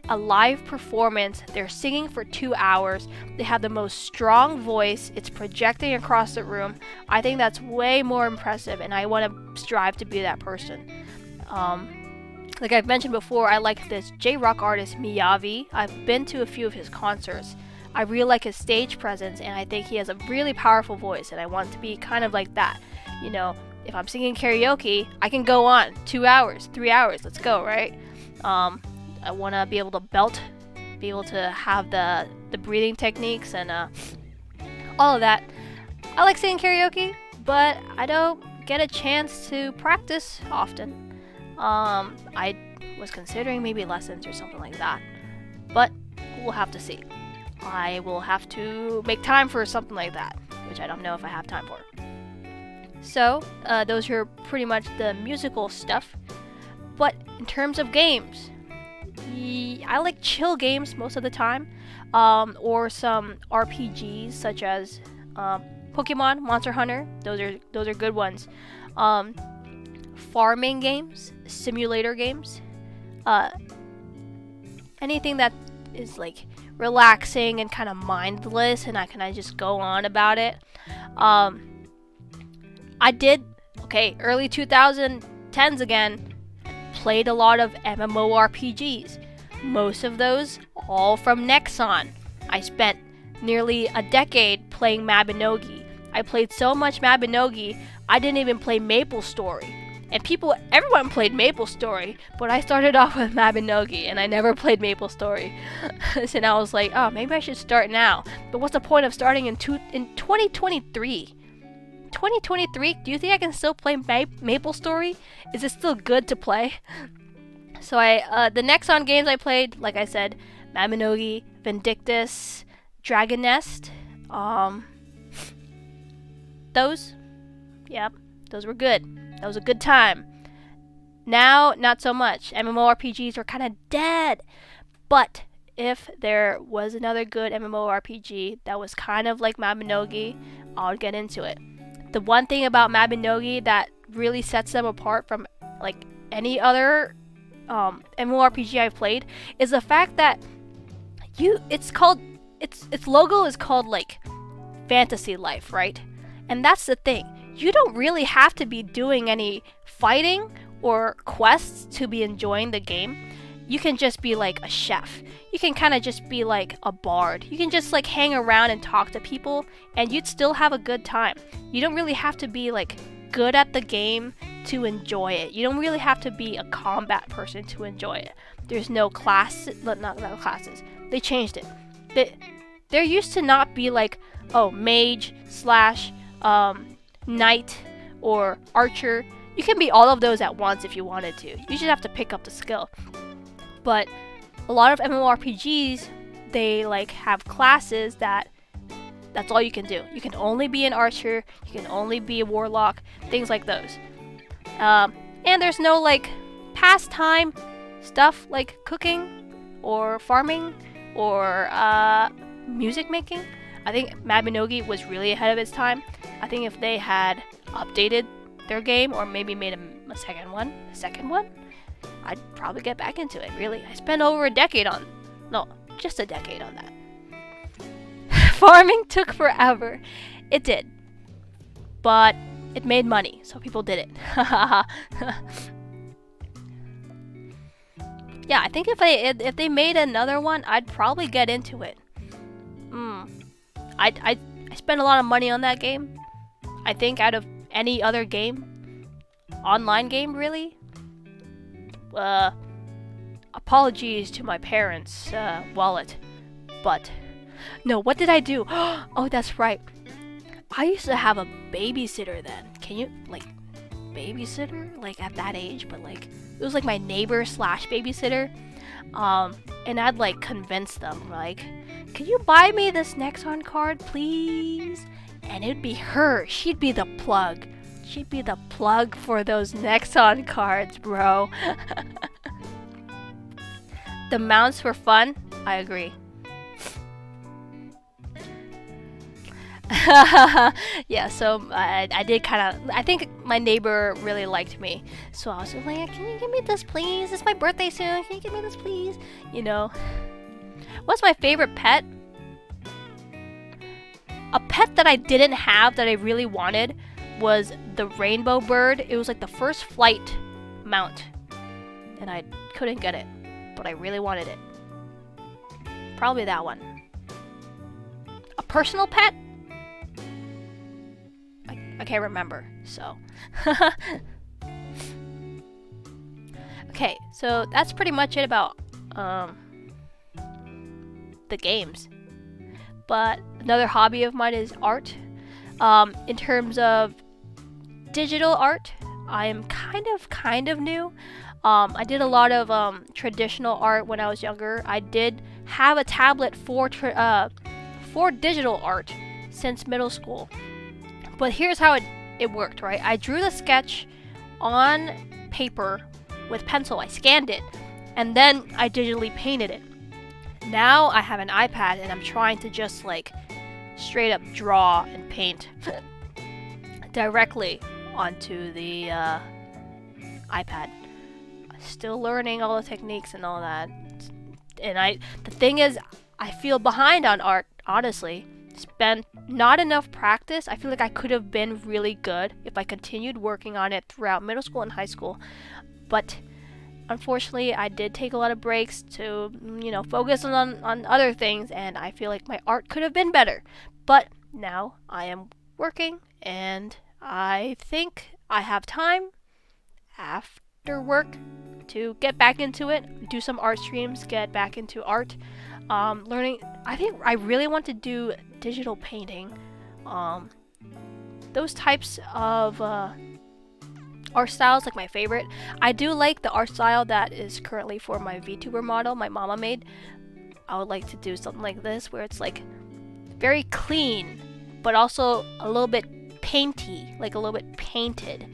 a live performance, they're singing for 2 hours, they have the most strong voice, it's projecting across the room, I think that's way more impressive, and I want to strive to be that person. Like I've mentioned before, I like this J-rock artist Miyavi. I've been to a few of his concerts. I really like his stage presence, and I think he has a really powerful voice, and I want to be kind of like that. You know, if I'm singing karaoke, I can go on 2 hours, 3 hours, let's go, right? I want to be able to belt, be able to have the breathing techniques and all of that. I like singing karaoke, but I don't get a chance to practice often. I was considering maybe lessons or something like that, but we'll have to see. I will have to make time for something like that, which I don't know if I have time for. So, those are pretty much the musical stuff. But in terms of games, I like chill games most of the time, or some RPGs such as Pokemon, Monster Hunter. Those are good ones. Farming games, simulator games, anything that is like relaxing and kind of mindless, and I can just go on about it. I did early 2010s again. Played a lot of MMORPGs. Most of those all from Nexon. I spent nearly a decade playing Mabinogi. I played so much Mabinogi, I didn't even play MapleStory. And everyone played MapleStory, but I started off with Mabinogi, and I never played MapleStory. So now I was like, oh, maybe I should start now. But what's the point of starting in 2023? 2023? Do you think I can still play MapleStory? Is it still good to play? So the Nexon games I played, like I said, Mabinogi, Vindictus, Dragon Nest, those were good. That was a good time. Now, not so much. MMORPGs are kind of dead. But if there was another good MMORPG that was kind of like Mabinogi, I would get into it. The one thing about Mabinogi that really sets them apart from like any other MMORPG I've played is the fact that its logo is called like Fantasy Life, right? And that's the thing. You don't really have to be doing any fighting or quests to be enjoying the game. You can just be like a chef. You can kind of just be like a bard. You can just like hang around and talk to people, and you'd still have a good time. You don't really have to be like good at the game to enjoy it. You don't really have to be a combat person to enjoy it. There's no not classes. They changed it. There used to not be like, oh, mage / knight or archer. You can be all of those at once if you wanted to. You just have to pick up the skill. But a lot of MMORPGs, they like have classes that's all you can do. You can only be an archer, you can only be a warlock, things like those. And there's no like pastime stuff like cooking or farming or music making. I think Mabinogi was really ahead of its time. I think if they had updated their game or maybe made a second one, I'd probably get back into it, really. I spent over just a decade on that. Farming took forever. It did. But it made money, so people did it. Yeah, I think if they made another one, I'd probably get into it. I spent a lot of money on that game. I think out of any other game, online game really. Apologies to my parents' wallet, but no, what did I do? Oh, that's right. I used to have a babysitter then. Can you like babysitter like at that age? But like it was like my neighbor / babysitter. And I'd like convince them like, can you buy me this Nexon card, please? And it'd be her. She'd be the plug. She'd be the plug for those Nexon cards, bro. The mounts were fun. I agree. Yeah, so I did kind of. I think my neighbor really liked me, so I was just like, "Can you give me this, please? It's my birthday soon. Can you give me this, please?" You know. What's my favorite pet? A pet that I didn't have that I really wanted was the rainbow bird. It was like the first flight mount, and I couldn't get it, but I really wanted it. Probably that one. A personal pet? I can't remember, so. Okay, so that's pretty much it about the games. But another hobby of mine is art. In terms of digital art, I am kind of new. I did a lot of traditional art when I was younger. I did have a tablet for digital art since middle school. But here's how it worked, right? I drew the sketch on paper with pencil. I scanned it, and then I digitally painted it. Now I have an iPad, and I'm trying to just like straight up draw and paint directly onto the iPad. Still learning all the techniques and all that. And the thing is, I feel behind on art, honestly. It's been not enough practice. I feel like I could have been really good if I continued working on it throughout middle school and high school. But unfortunately, I did take a lot of breaks to, focus on other things, and I feel like my art could have been better. But now I am working, and I think I have time after work to get back into it, do some art streams, get back into art. Learning, I think I really want to do digital painting. Those types of art styles, like my favorite. I do like the art style that is currently for my VTuber model my mama made. I would like to do something like this where it's like very clean, but also a little bit painty, like a little bit painted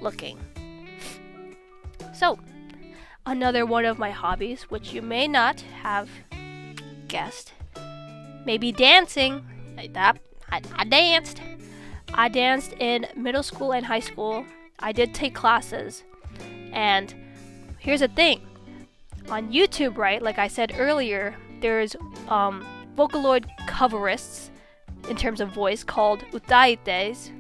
looking. So, another one of my hobbies, which you may not have guessed, maybe dancing. I danced. I danced in middle school and high school. I did take classes. And here's the thing. On YouTube, right, like I said earlier, there's Vocaloid coverists in terms of voice called utaites,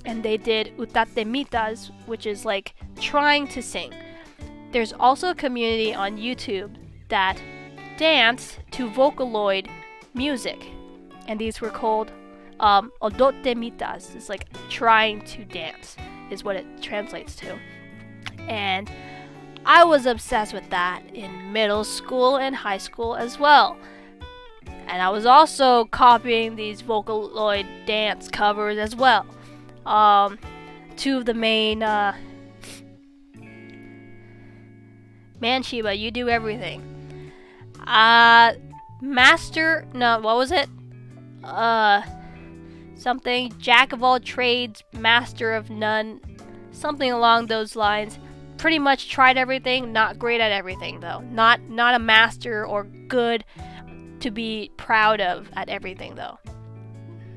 and they did utatemitas, which is like trying to sing. There's also a community on YouTube that dance to Vocaloid music, and these were called odotemitas. It's like trying to dance is what it translates to. And I was obsessed with that in middle school and high school as well. And I was also copying these Vocaloid dance covers as well. Two of the main Man Shiba, you do everything. What was it? Something jack of all trades, master of none, something along those lines. Pretty much tried everything, not great at everything though. Not a master or good to be proud of at everything though.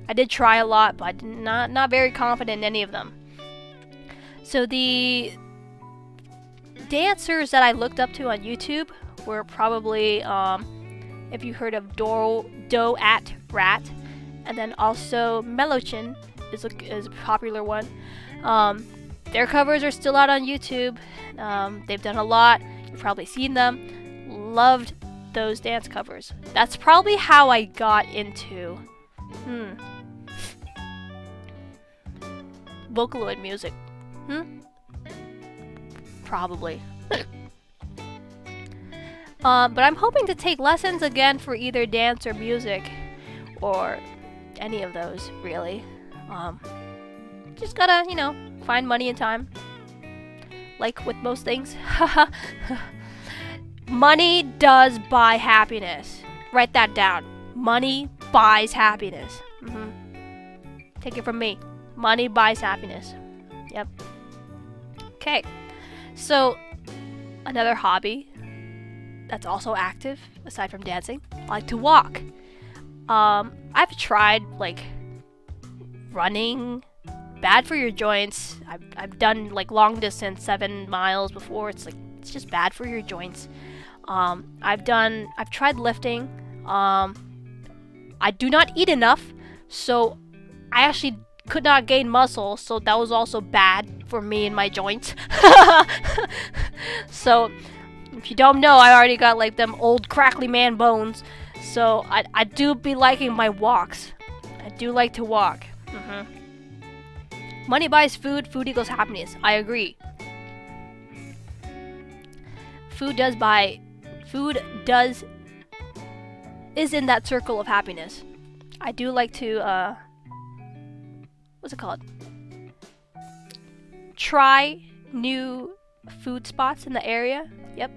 I did try a lot, but not very confident in any of them. So the dancers that I looked up to on YouTube were probably if you heard of Do at Rat, and then also Melochin is a popular one. Their covers are still out on YouTube. They've done a lot. You've probably seen them. Loved those dance covers. That's probably how I got into Vocaloid music. Probably. But I'm hoping to take lessons again for either dance or music, or any of those, really. Just gotta, find money and time. Like with most things. Money does buy happiness. Write that down. Money buys happiness. Take it from me. Money buys happiness. Yep. Okay. So, another hobby that's also active, aside from dancing, I like to walk. I've tried, like, running. Bad for your joints. I've done, like, long distance, 7 miles before. It's just bad for your joints. I've tried lifting. I do not eat enough, so I actually could not gain muscle, so that was also bad for me and my joints. So, if you don't know, I already got like them old crackly man bones. So I do be liking my walks. I do like to walk. Money buys food, food equals happiness. I agree. Food is in that circle of happiness. I do like to what's it called? Try new food spots in the area. Yep.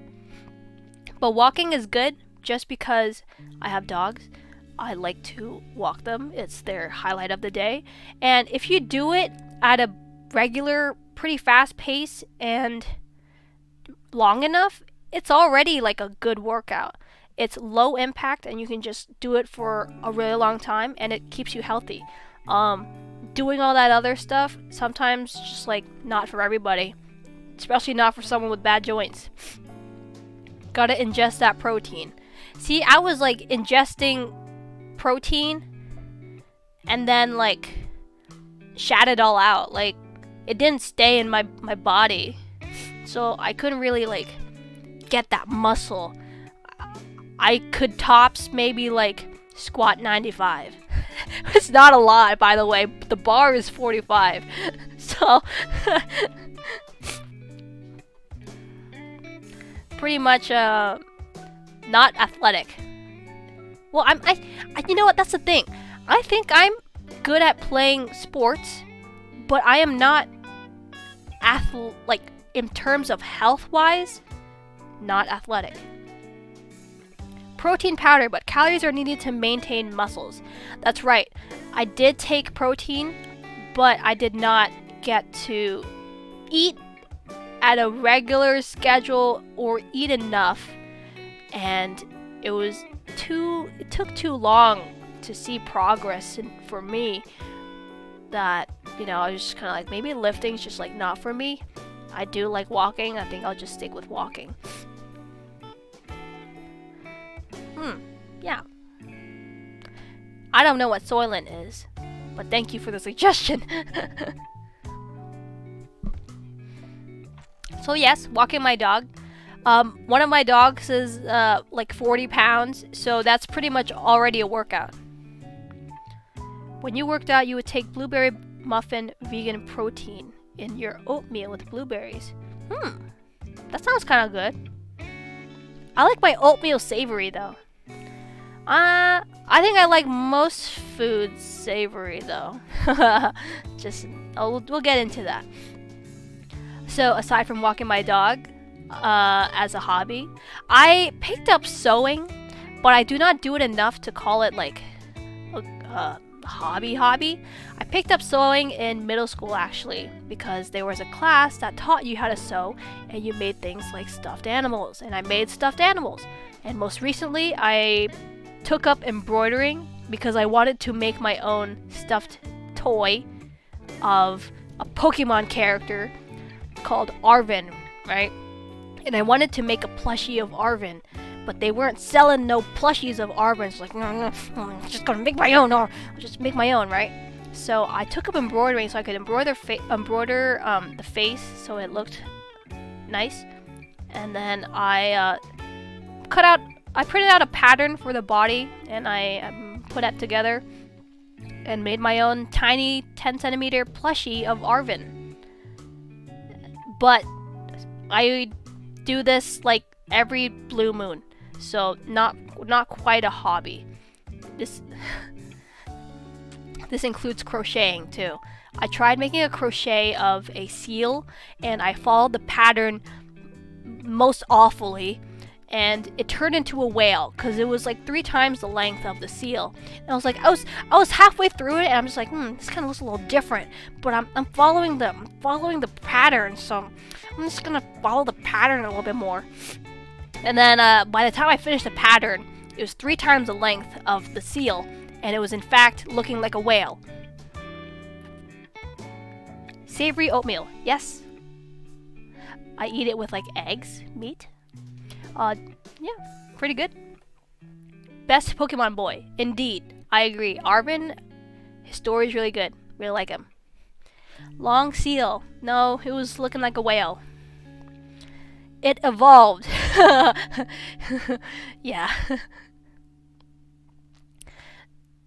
But walking is good just because I have dogs. I like to walk them. It's their highlight of the day. And if you do it at a regular, pretty fast pace and long enough, it's already like a good workout. It's low impact and you can just do it for a really long time and it keeps you healthy. Doing all that other stuff, sometimes just like not for everybody. Especially not for someone with bad joints. Gotta ingest that protein. See, I was like ingesting protein and then like shat it all out. Like it didn't stay in my body. So I couldn't really like get that muscle. I could tops maybe like squat 95. It's not a lot, by the way. The bar is 45. So pretty much not athletic. Well, I you know what? That's the thing. I think I'm good at playing sports, but I am not like in terms of health-wise, not athletic. Protein powder, but calories are needed to maintain muscles. That's right. I did take protein, but I did not get to eat at a regular schedule or eat enough, and it took too long to see progress for me that, you know, I was just kind of like, maybe lifting's just like not for me. I do like walking. I think I'll just stick with walking. Yeah. I don't know what Soylent is, but thank you for the suggestion. So yes, walking my dog. One of my dogs is like 40 pounds, so that's pretty much already a workout. When you worked out, you would take blueberry muffin vegan protein in your oatmeal with blueberries. That sounds kind of good. I like my oatmeal savory though. I think I like most foods savory though. We'll get into that. So aside from walking my dog, as a hobby, I picked up sewing, but I do not do it enough to call it like a hobby. I picked up sewing in middle school actually, because there was a class that taught you how to sew and you made things like stuffed animals, and I made stuffed animals. And most recently I took up embroidering because I wanted to make my own stuffed toy of a Pokemon character called Arvin, right? And I wanted to make a plushie of Arvin, but they weren't selling no plushies of Arvin. It's like, I'm just gonna make my own, or I'll just make my own, right? So I took up embroidering so I could embroider the face so it looked nice. And then I printed out a pattern for the body, and I put that together and made my own tiny 10 centimeter plushie of Arvin. But I do this like every blue moon, so not quite a hobby. This includes crocheting too. I tried making a crochet of a seal, and I followed the pattern most awfully, and it turned into a whale because it was like 3 times the length of the seal. And I was like, I was halfway through it, and I'm just like, this kind of looks a little different. But I'm following the pattern, so I'm just gonna follow the pattern a little bit more. And then by the time I finished the pattern, it was 3 times the length of the seal, and it was in fact looking like a whale. Savory oatmeal, yes. I eat it with like eggs, meat. Yeah, pretty good. Best Pokemon boy, indeed. I agree. Arvin, his story is really good. Really like him. Long seal. No, it was looking like a whale. It evolved. Yeah.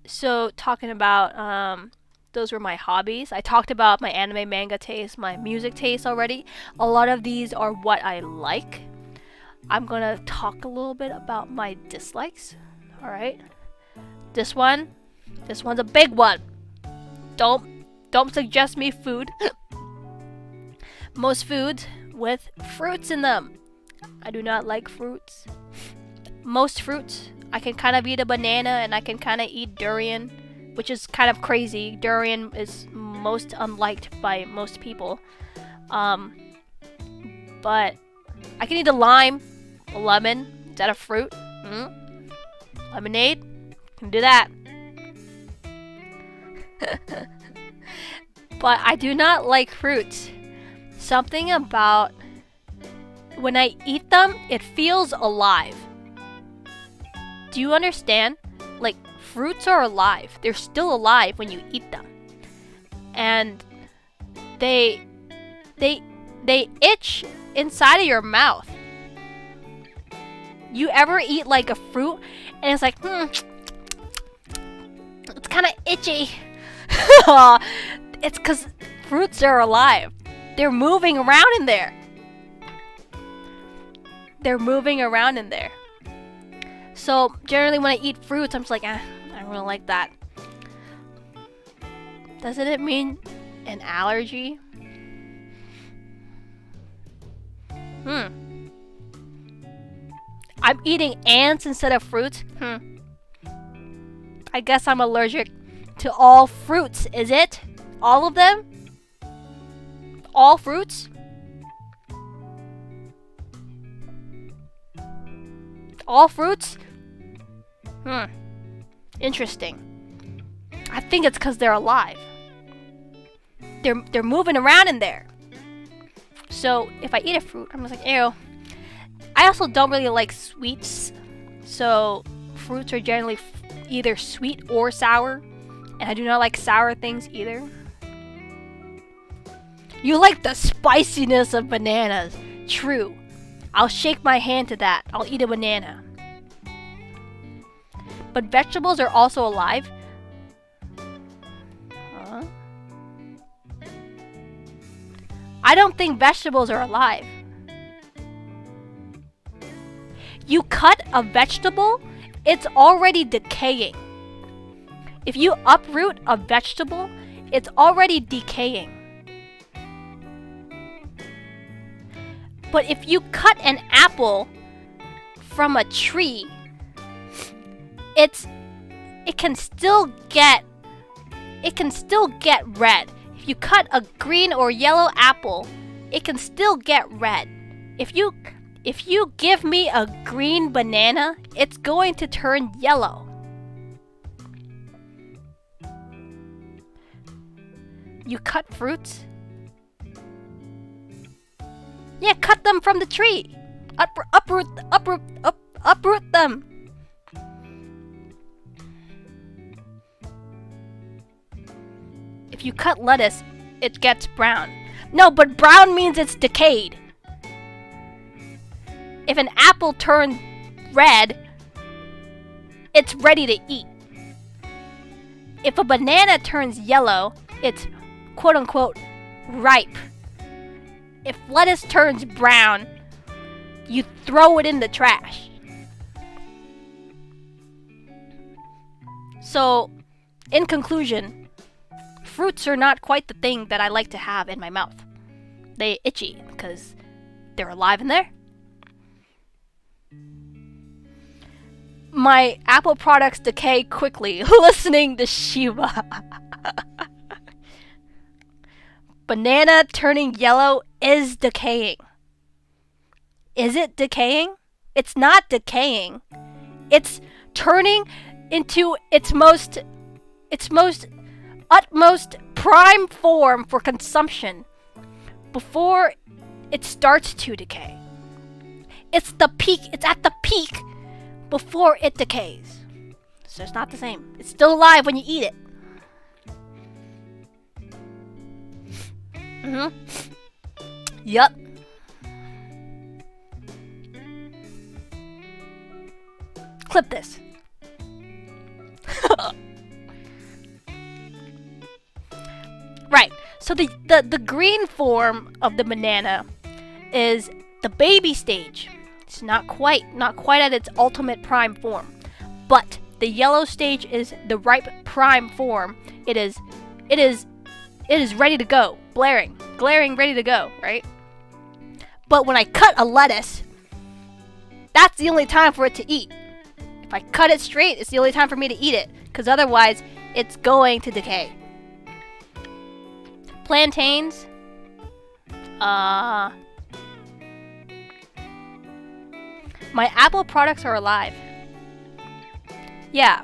So talking about those were my hobbies. I talked about my anime manga taste, my music taste already. A lot of these are what I like. I'm gonna talk a little bit about my dislikes. Alright. This one's a big one. Don't suggest me food. Most foods, with fruits in them. I do not like fruits. Most fruits, I can kind of eat a banana and I can kind of eat durian, which is kind of crazy. Durian is most unliked by most people. But I can eat a lime, a lemon. Is that a fruit? Lemonade? Can do that. But I do not like fruits. Something about when I eat them, it feels alive. Do you understand? Like, fruits are alive. They're still alive when you eat them. And they itch inside of your mouth. You ever eat like a fruit and it's like, it's kind of itchy. It's because fruits are alive. They're moving around in there. They're moving around in there. So generally when I eat fruits, I'm just like, I don't really like that. Doesn't it mean an allergy? I'm eating ants instead of fruits? I guess I'm allergic to all fruits, is it? All of them? All fruits? All fruits? Interesting. I think it's because they're alive. They're moving around in there. So if I eat a fruit, I'm just like, ew. I also don't really like sweets. So fruits are generally either sweet or sour. And I do not like sour things either. You like the spiciness of bananas. True. I'll shake my hand to that. I'll eat a banana. But vegetables are also alive. Huh? I don't think vegetables are alive. You cut a vegetable, it's already decaying. If you uproot a vegetable, it's already decaying. But if you cut an apple from a tree, it can still get red. If you cut a green or yellow apple, it can still get red. If you give me a green banana, it's going to turn yellow. You cut fruits? Yeah, cut them from the tree. Uproot them. If you cut lettuce, it gets brown. No, but brown means it's decayed. If an apple turns red, it's ready to eat. If a banana turns yellow, it's quote-unquote ripe. If lettuce turns brown, you throw it in the trash. So, in conclusion, fruits are not quite the thing that I like to have in my mouth. They itchy because they're alive in there. My Apple products decay quickly. Listening to Shiva. Banana turning yellow is decaying. Is it decaying? It's not decaying. It's turning into its utmost prime form for consumption before it starts to decay. It's the peak. It's at the peak before it decays. So it's not the same. It's still alive when you eat it. Yup. Clip this. Right. So the green form of the banana is the baby stage. It's not quite at its ultimate prime form. But the yellow stage is the ripe prime form. It is ready to go. Glaring, ready to go, right? But when I cut a lettuce, that's the only time for it to eat. If I cut it straight, it's the only time for me to eat it, because otherwise it's going to decay. Plantains, my Apple products are alive. Yeah.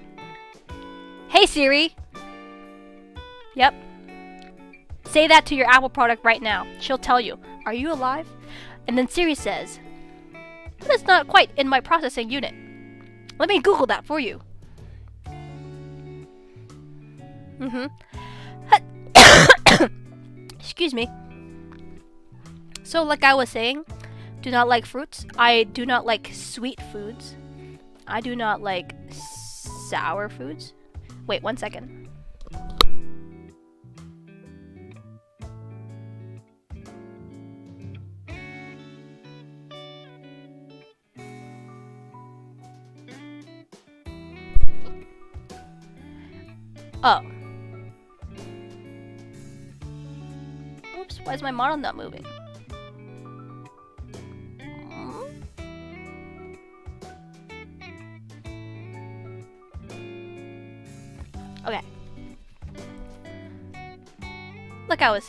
Hey Siri. Yep. Say that to your Apple product right now. She'll tell you, are you alive? And then Siri says, that's not quite in my processing unit. Let me Google that for you. Excuse me. So like I was saying, do not like fruits. I do not like sweet foods. I do not like sour foods. Wait, 1 second. Oh. Oops, why is my model not moving? Okay. Like I was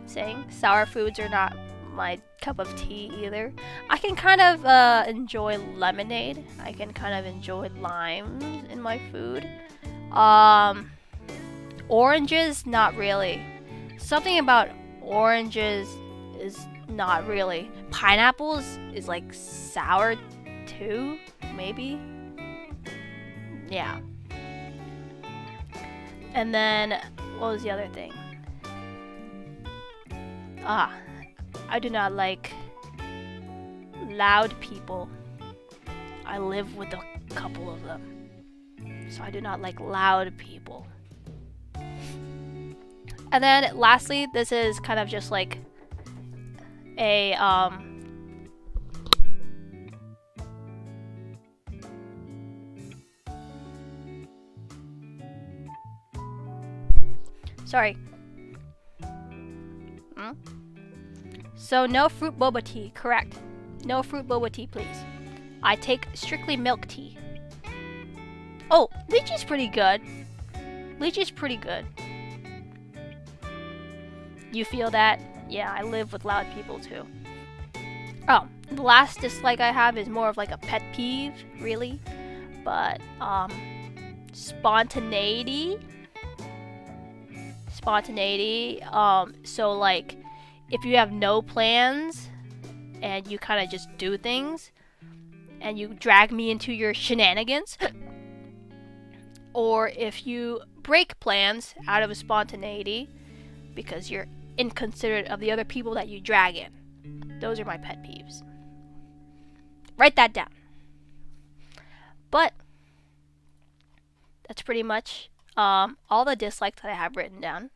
saying, sour foods are not my cup of tea either. I can kind of enjoy lemonade. I can kind of enjoy limes in my food. Oranges, not really. Something about oranges is not really. Pineapples is like sour too, maybe. Yeah. And then, what was the other thing? I do not like loud people. I live with a couple of them. So I do not like loud people. And then lastly, this is kind of just like a sorry. So no fruit boba tea, correct. No fruit boba tea, please. I take strictly milk tea. Oh, lychee's pretty good. Lychee's pretty good. You feel that? Yeah, I live with loud people too. Oh, the last dislike I have is more of like a pet peeve, really. But, spontaneity. So like, if you have no plans and you kind of just do things and you drag me into your shenanigans, or if you break plans out of a spontaneity because you're inconsiderate of the other people that you drag in. Those are my pet peeves. Write that down. But that's pretty much all the dislikes that I have written down.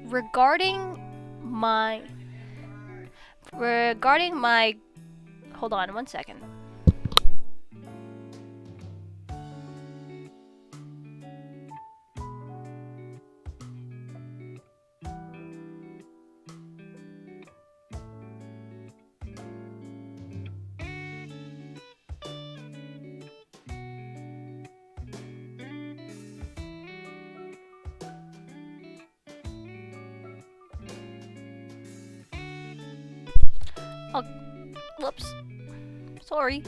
Regarding my hold on 1 second. Oh, whoops. Sorry.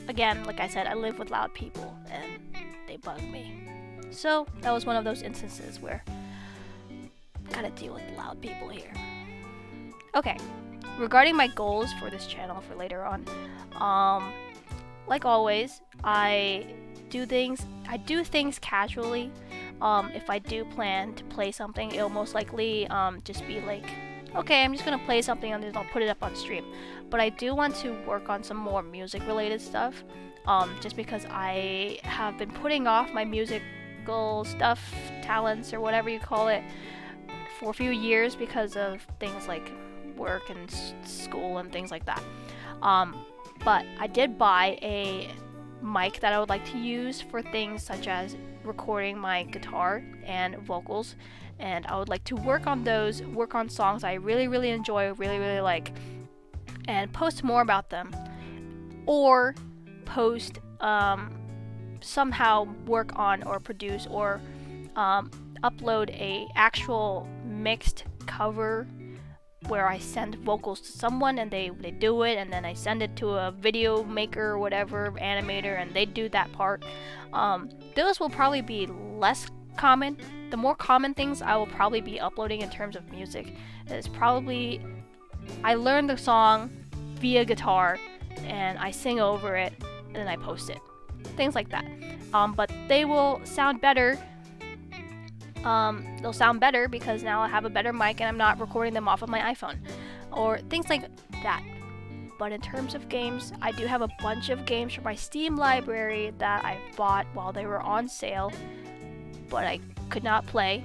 Again, like I said, I live with loud people and they bug me. So, that was one of those instances where I gotta deal with loud people here. Okay, regarding my goals for this channel for later on, like always, I do things casually. If I do plan to play something, it'll most likely just be like, okay, I'm just gonna play something and then I'll put it up on stream. But I do want to work on some more music related stuff, just because I have been putting off my musical stuff, talents, or whatever you call it, for a few years because of things like work and school and things like that. But I did buy a mic that I would like to use for things such as recording my guitar and vocals, and I would like to work on those, work on songs I really enjoy, really like, and post more about them, or post somehow work on or produce or upload a actual mixed cover where I send vocals to someone and they do it, and then I send it to a video maker or whatever, animator, and they do that part. Those will probably be less common. The more common things I will probably be uploading in terms of music is probably I learned the song via guitar and I sing over it and then I post it. Things like that. But they will sound better. They'll sound better because now I have a better mic and I'm not recording them off of my iPhone or things like that. But in terms of games, I do have a bunch of games from my Steam library that I bought while they were on sale, but I could not play.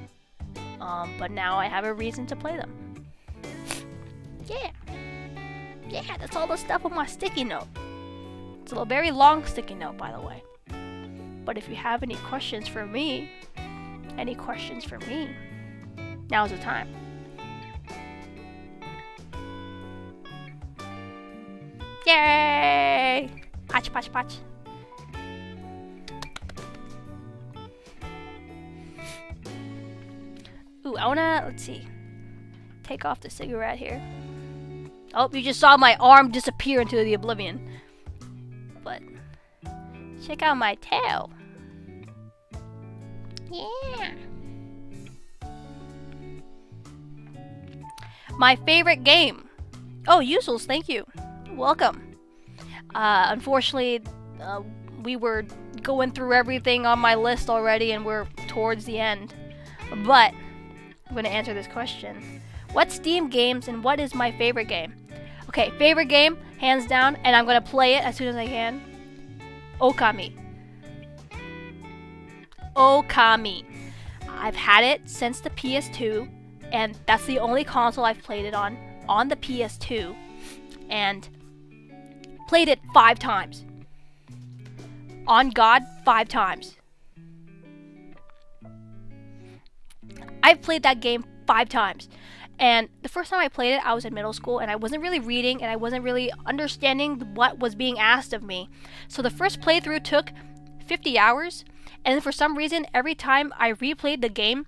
But now I have a reason to play them. Yeah, that's all the stuff on my sticky note. It's a very long sticky note, by the way. But if you have any questions for me, now's the time. Yay! Patch. Ooh, I wanna, let's see, take off the cigarette here. Oh, you just saw my arm disappear into the oblivion. But check out my tail. Yeah. My favorite game. Oh, Usels, thank you. Welcome. Unfortunately, we were going through everything on my list already and we're towards the end. But I'm going to answer this question. What Steam games and what is my favorite game? Okay, favorite game, hands down, and I'm going to play it as soon as I can. Okami. I've had it since the PS2, and that's the only console I've played it on the PS2, and played it 5 times. On God, 5 times. I've played that game 5 times. And the first time I played it, I was in middle school, and I wasn't really reading, and I wasn't really understanding what was being asked of me. So the first playthrough took 50 hours, and then for some reason, every time I replayed the game,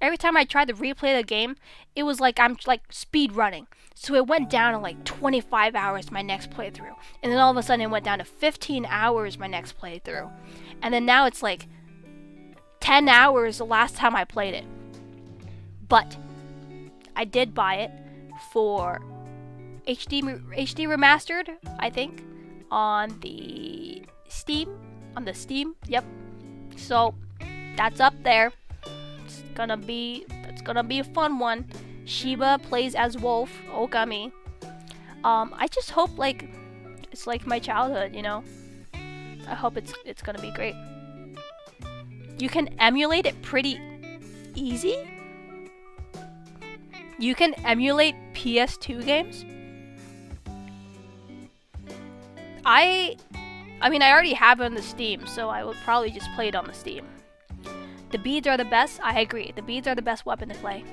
every time I tried to replay the game, it was like I'm like speed running. So it went down to like 25 hours my next playthrough. And then all of a sudden it went down to 15 hours my next playthrough. And then now it's like 10 hours the last time I played it. But I did buy it for HD remastered, I think, on the Steam. Yep. So that's up there. It's gonna be a fun one. Shiba plays as Wolf, Okami. I just hope like it's like my childhood, you know. I hope it's gonna be great. You can emulate it pretty easy. You can emulate PS2 games. I mean, I already have it on the Steam, so I would probably just play it on the Steam. The beads are the best. I agree. The beads are the best weapon to play.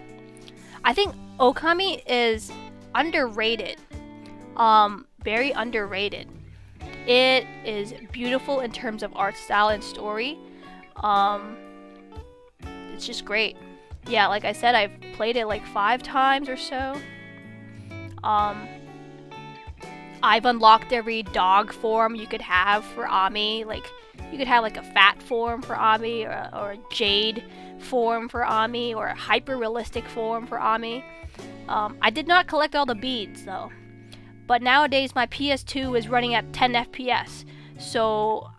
I think Okami is underrated. Very underrated. It is beautiful in terms of art style and story. It's just great. Yeah, like I said, I've played it like 5 times or so. I've unlocked every dog form you could have for Ami. Like, you could have like a fat form for Ami, or a jade form for Ami, or a hyper-realistic form for Ami. I did not collect all the beads, though. But nowadays, my PS2 is running at 10 FPS, so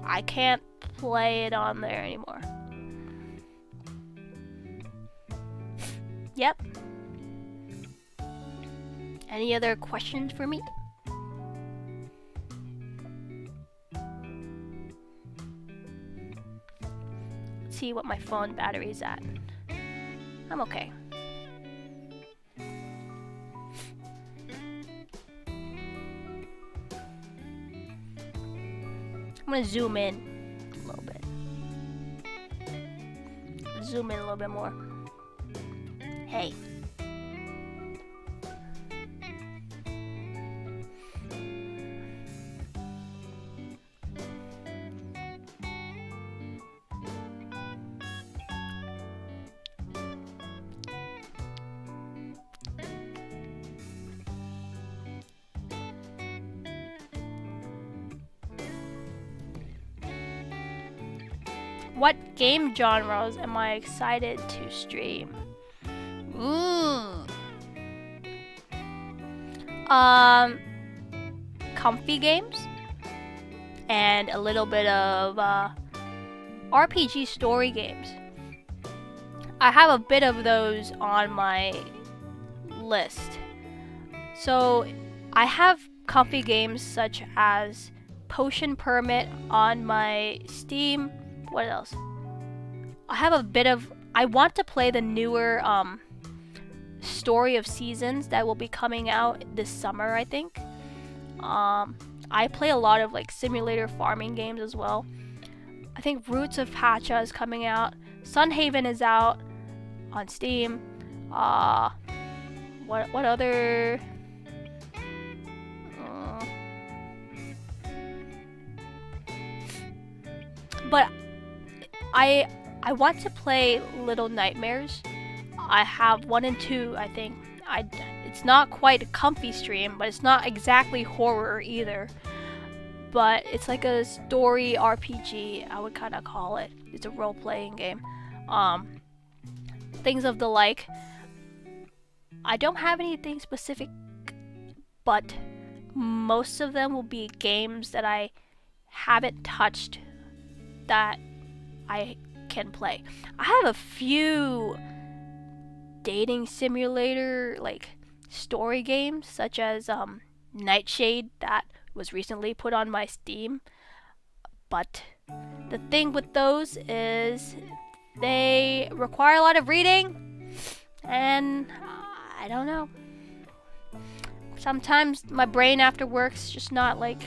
I can't play it on there anymore. Yep. Any other questions for me? Let's see what my phone battery is at. I'm okay. gonna zoom in a little bit. Zoom in a little bit more. Hey. What game genres am I excited to stream? Comfy games and a little bit of RPG story games. I have a bit of those on my list. So I have comfy games such as Potion Permit on my Steam. What else? I have a bit of... I want to play the newer Story of Seasons that will be coming out this summer, I think. I play a lot of like simulator farming games as well. I think Roots of Hacha is coming out. Sunhaven is out on Steam. What other... But I want to play Little Nightmares. I have 1 and 2, I think. It's not quite a comfy stream, but it's not exactly horror either. But it's like a story RPG, I would kind of call it. It's a role-playing game. Things of the like. I don't have anything specific, but most of them will be games that I haven't touched that I can play. I have a few dating simulator like story games such as Nightshade that was recently put on my Steam, but the thing with those is they require a lot of reading, and I don't know, sometimes my brain after work's just not like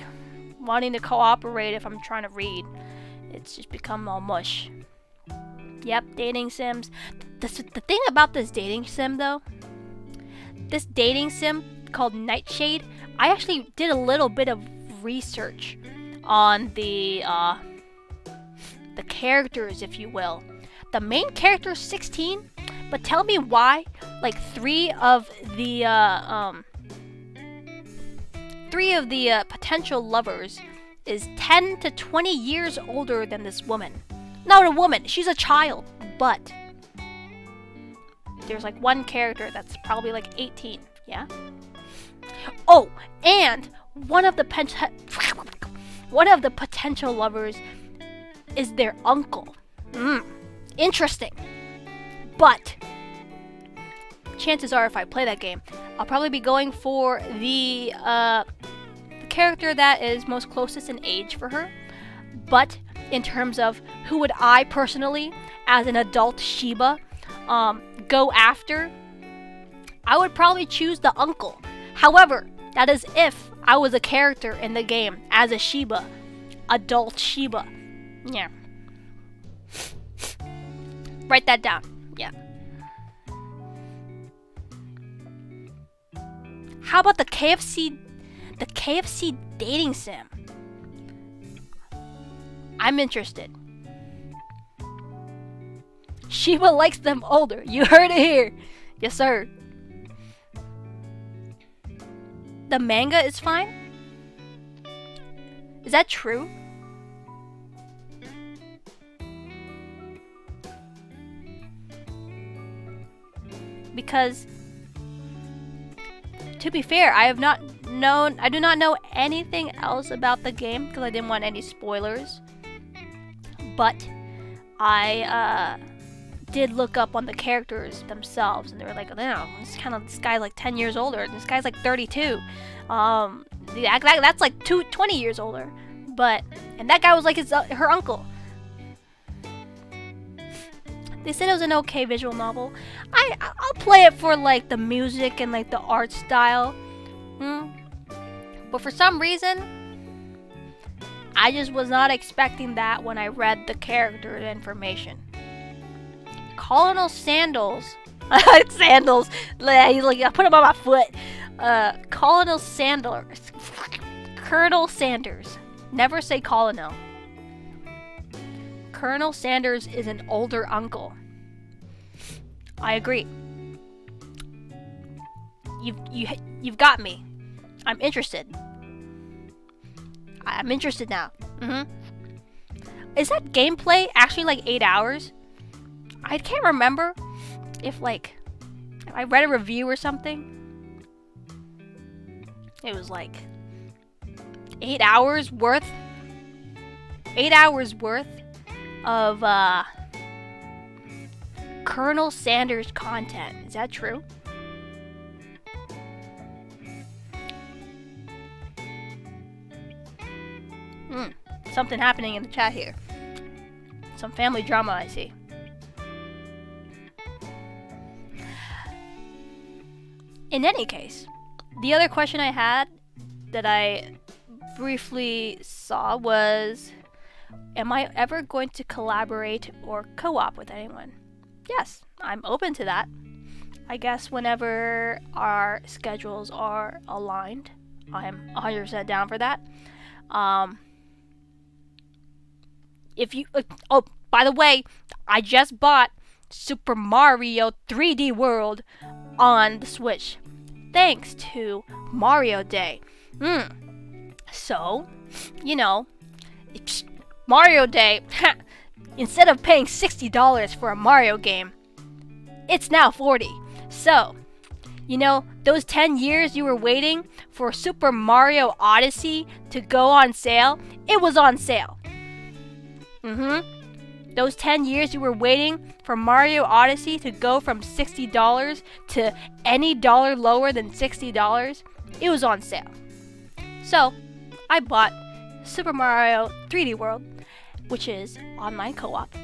wanting to cooperate if I'm trying to read. It's just become all mush. Yep, dating sims. The thing about this dating sim though, this dating sim called Nightshade, I actually did a little bit of research on the characters, if you will. The main character is 16, but tell me why like three of the potential lovers is 10 to 20 years older than this woman. Not a woman, she's a child, but there's like one character that's probably like 18, yeah? Oh, and one of the potential lovers is their uncle. Interesting. But chances are if I play that game, I'll probably be going for the character that is most closest in age for her. But in terms of who would I personally, as an adult Shiba, go after, I would probably choose the uncle. However, that is if I was a character in the game as a Shiba, adult Shiba. Yeah. Write that down. Yeah. How about the KFC dating sim? I'm interested. Shiba likes them older. You heard it here. Yes, sir. The manga is fine? Is that true? Because, to be fair, I do not know anything else about the game because I didn't want any spoilers. But I did look up on the characters themselves, and they were like, "No, this guy's like 10 years older. And this guy's like 32. That's like 20 years older." And that guy was like her uncle. They said it was an okay visual novel. I'll play it for like the music and like the art style. But for some reason, I just was not expecting that when I read the character information. Colonel Sandals. Sandals. He's like, I put him on my foot. Colonel Sanders. Colonel Sanders. Never say Colonel. Colonel Sanders is an older uncle. I agree. You've got me. I'm interested. I'm interested now. Is that gameplay actually like 8 hours? I can't remember if I read a review or something. It was like 8 hours worth. 8 hours worth of Colonel Sanders content. Is that true? Something happening in the chat here. Some family drama, I see. In any case, the other question I had that I briefly saw was, am I ever going to collaborate or co-op with anyone? Yes, I'm open to that. I guess whenever our schedules are aligned, I'm 100% down for that. If you oh, by the way, I just bought Super Mario 3D World on the Switch thanks to Mario Day. So, Mario Day, instead of paying $60 for a Mario game, it's now $40. So, those 10 years you were waiting for Super Mario Odyssey to go on sale, it was on sale. Those 10 years you were waiting for Mario Odyssey to go from $60 to any dollar lower than $60, it was on sale. So, I bought Super Mario 3D World, which is online co-op.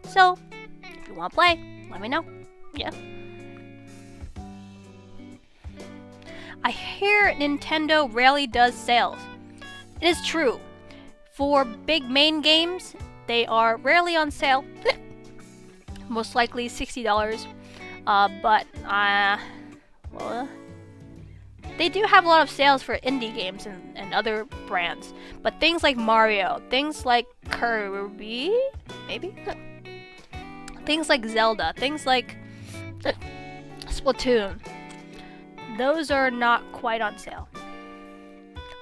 So, if you want to play, let me know. Yeah. I hear Nintendo rarely does sales. It is true. For big main games, they are rarely on sale. Most likely $60. But they do have a lot of sales for indie games and other brands. But things like Mario, things like Kirby, maybe? Things like Zelda, things like Splatoon, those are not quite on sale.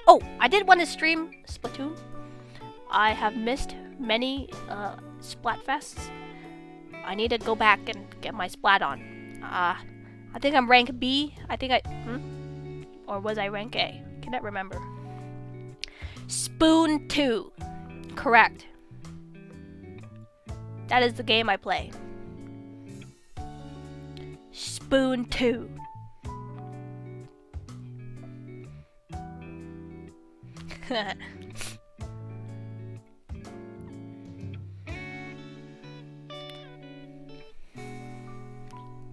Oh, I did want to stream Splatoon. I have missed many Splatfests. I need to go back and get my Splat on. I think I'm rank B. Or was I rank A? Cannot remember. Spoon 2. Correct. That is the game I play. Spoon 2.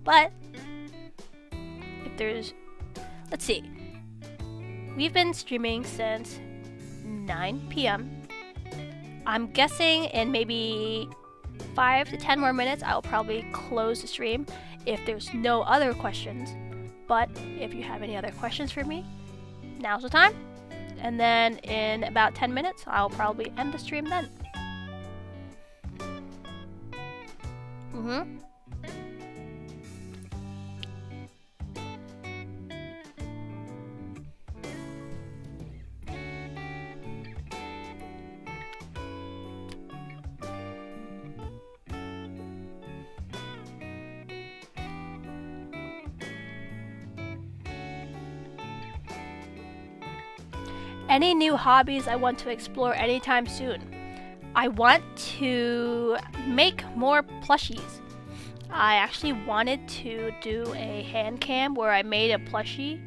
But if there's, let's see, we've been streaming since 9 p.m. I'm guessing in maybe 5 to 10 more minutes I'll probably close the stream if there's no other questions. But if you have any other questions for me, now's the time. And then in about 10 minutes I'll probably end the stream then. Any new hobbies I want to explore anytime soon? I want to make more plushies. I actually wanted to do a hand cam where I made a plushie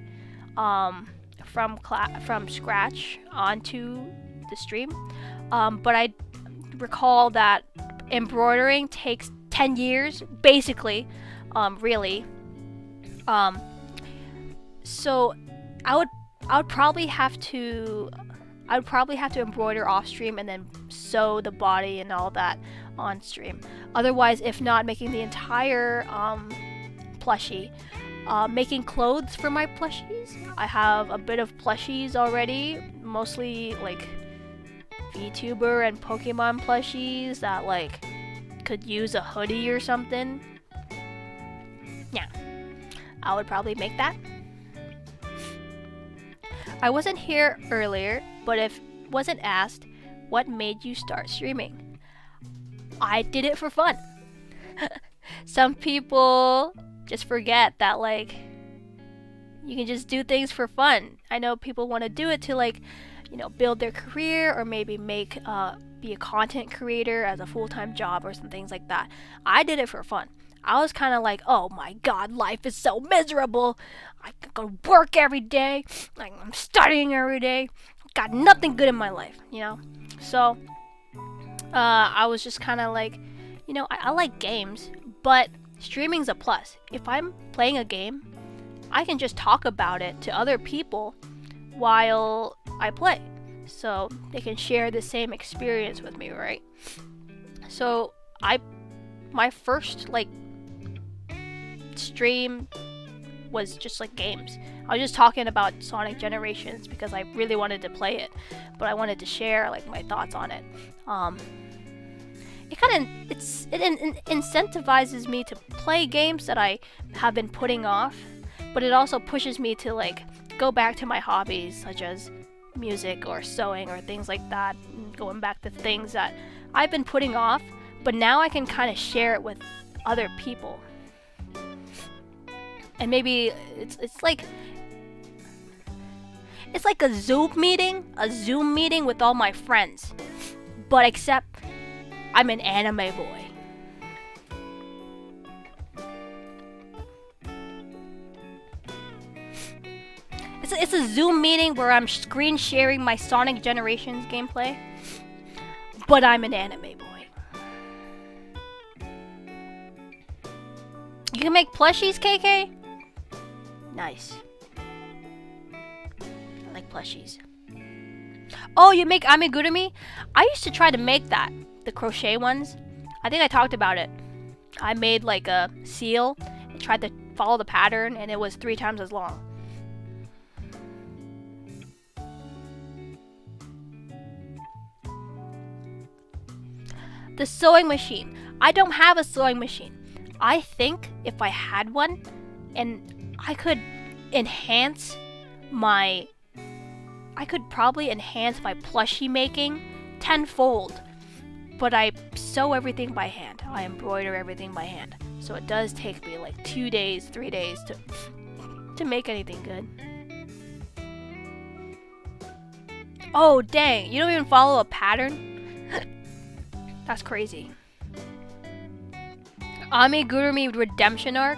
from scratch onto the stream. But I recall that embroidering takes 10 years, basically, really. So I would probably have to I would probably have to embroider off stream and then sew the body and all that on stream. Otherwise, if not, making the entire plushie. Making clothes for my plushies. I have a bit of plushies already, mostly like VTuber and Pokemon plushies that like could use a hoodie or something. Yeah, I would probably make that. I wasn't here earlier, but if wasn't asked, what made you start streaming? I did it for fun. Some people just forget that like you can just do things for fun. I know people want to do it to like, you know, build their career or maybe make be a content creator as a full-time job or some things like that. I did it for fun. I was kind of like, oh my god, life is so miserable. I go to work every day. I'm studying every day. Got nothing good in my life, you know? So, I was just kind of like, you know, I like games, but streaming's a plus. If I'm playing a game, I can just talk about it to other people while I play. So, they can share the same experience with me, right? So, my first, like, stream was just like games. I was just talking about Sonic Generations because I really wanted to play it, but I wanted to share like my thoughts on it. It incentivizes me to play games that I have been putting off, but it also pushes me to like go back to my hobbies such as music or sewing or things like that, and going back to things that I've been putting off, but now I can kind of share it with other people. And maybe it's like a Zoom meeting with all my friends, but except I'm an anime boy. It's a Zoom meeting where I'm screen sharing my Sonic Generations gameplay, but I'm an anime boy. You can make plushies, KK? Nice. I like plushies. Oh, you make amigurumi? I used to try to make that. The crochet ones. I think I talked about it. I made like a seal and tried to follow the pattern, and it was 3 times as long. The sewing machine. I don't have a sewing machine. I think if I had one, and I could probably enhance my plushie making tenfold. But I sew everything by hand. I embroider everything by hand. So it does take me like 2 days, 3 days to make anything good. Oh dang, you don't even follow a pattern? That's crazy. Amigurumi Redemption Arc?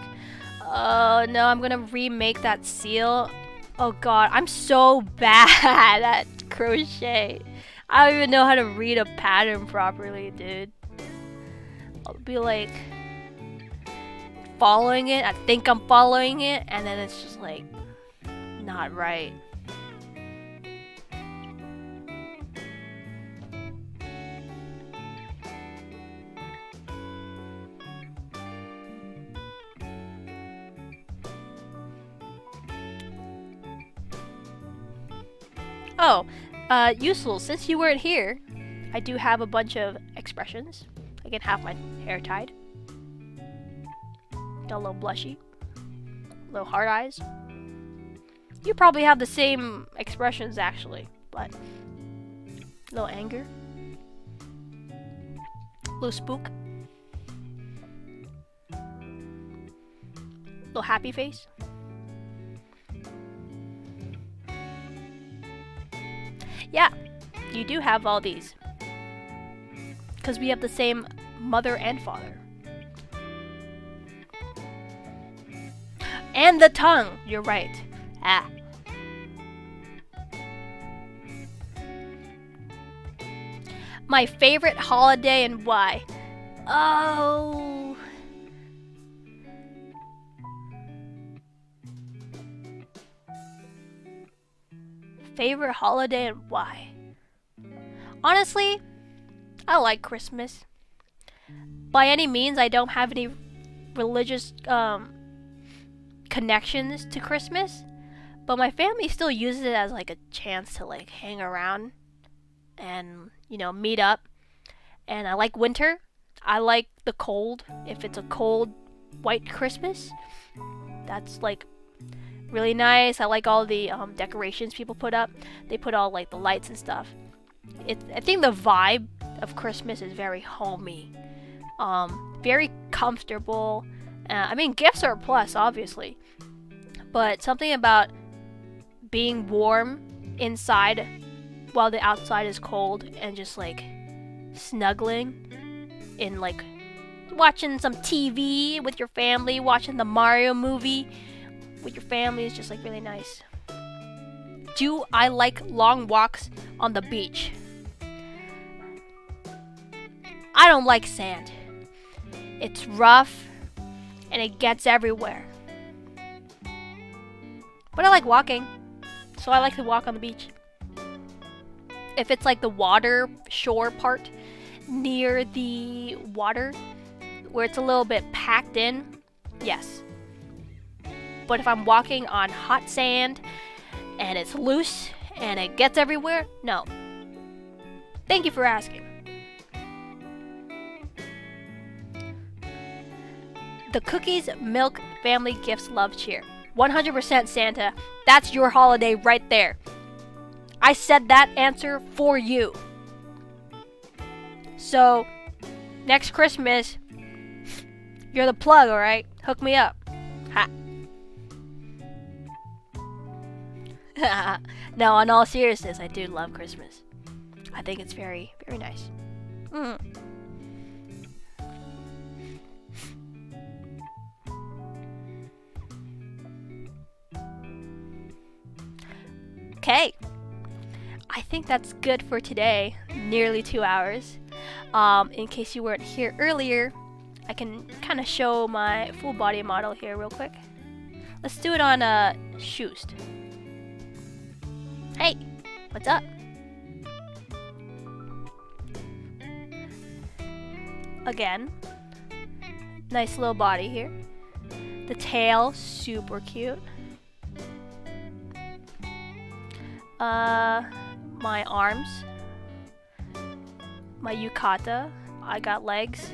Oh no, I'm gonna remake that seal. Oh god, I'm so bad at crochet. I don't even know how to read a pattern properly, dude. I'll be like following it. I think I'm following it, and then it's just like not right. Oh, useful. Since you weren't here, I do have a bunch of expressions. I can have my hair tied. Got a little blushy. Little hard eyes. You probably have the same expressions actually, but little anger. Little spook. Little happy face. Yeah, you do have all these. Because we have the same mother and father. And the tongue, you're right. Ah. My favorite holiday and why? Oh. Favorite holiday and why? Honestly, I like Christmas. By any means, I don't have any religious connections to Christmas, but my family still uses it as like a chance to like hang around and meet up. And I like winter. I like the cold. If it's a cold white Christmas, that's like really nice. I like all the decorations people put up. They put all like the lights and stuff. I think the vibe of Christmas is very homey, very comfortable. I mean, gifts are a plus, obviously, but something about being warm inside while the outside is cold and just like snuggling in like watching some TV with your family, watching the Mario movie with your family is just like really nice. Do I like long walks on the beach? I don't like sand. It's rough and it gets everywhere. But I like walking, so I like to walk on the beach. If it's like the water shore part near the water where it's a little bit packed in, yes. But if I'm walking on hot sand and it's loose and it gets everywhere, no. Thank you for asking. The cookies, milk, family, gifts, love, cheer. 100% Santa. That's your holiday right there. I said that answer for you. So, next Christmas, you're the plug, alright? Hook me up. Ha. No, in all seriousness, I do love Christmas. I think it's very, very nice. Okay. I think that's good for today. Nearly 2 hours. In case you weren't here earlier, I can kind of show my full body model here real quick. Let's do it on Shoost. Hey, what's up? Again, nice little body here. The tail, super cute. My arms, my yukata. I got legs.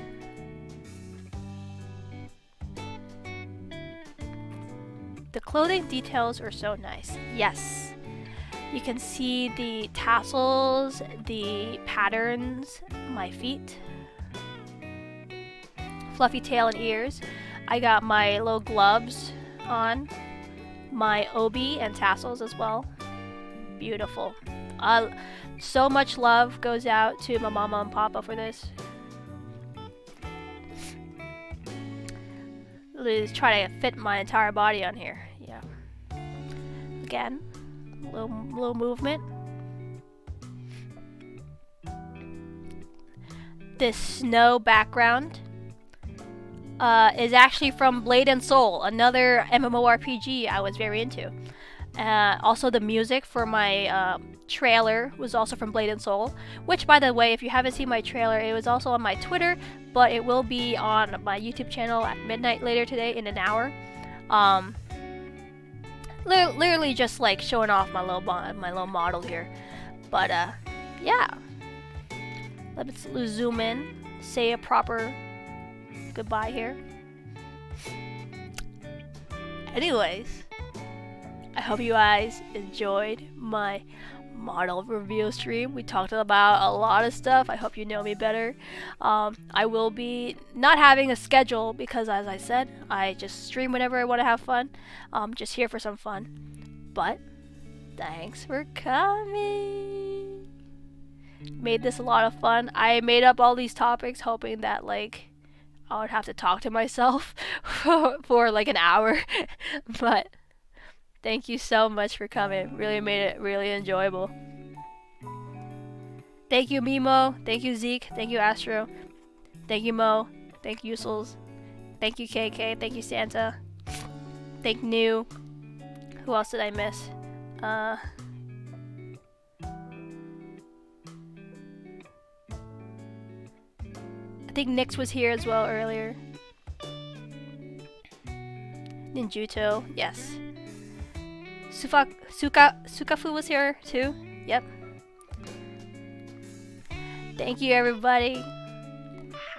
The clothing details are so nice. Yes. You can see the tassels, the patterns, my feet. Fluffy tail and ears. I got my little gloves on. My obi and tassels as well. Beautiful. So much love goes out to my mama and papa for this. Let's try to fit my entire body on here. Yeah. Again, little movement. This snow background is actually from Blade and Soul, another MMORPG I was very into. Also, the music for my trailer was also from Blade and Soul, which, by the way, if you haven't seen my trailer, it was also on my Twitter, but it will be on my YouTube channel at midnight later today in an hour. Literally just like showing off my little model here. But yeah, let's zoom in, say a proper goodbye here. Anyways, I hope you guys enjoyed my model review stream. We talked about a lot of stuff. I hope you know me better. I will be not having a schedule because, as I said, I just stream whenever I want to have fun. Just here for some fun. But thanks for coming. Made this a lot of fun. I made up all these topics hoping that like I would have to talk to myself for like an hour. But thank you so much for coming. Really made it really enjoyable. Thank you, Mimo. Thank you, Zeke. Thank you, Astro. Thank you, Mo. Thank you, Usels. Thank you, KK. Thank you, Santa. Thank New. Who else did I miss? think Nyx was here as well earlier. Ninjuto, yes. Sukafu was here too. Yep. Thank you, everybody.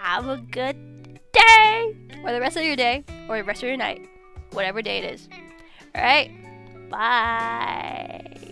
Have a good day, or the rest of your day, or the rest of your night, whatever day it is. All right. Bye.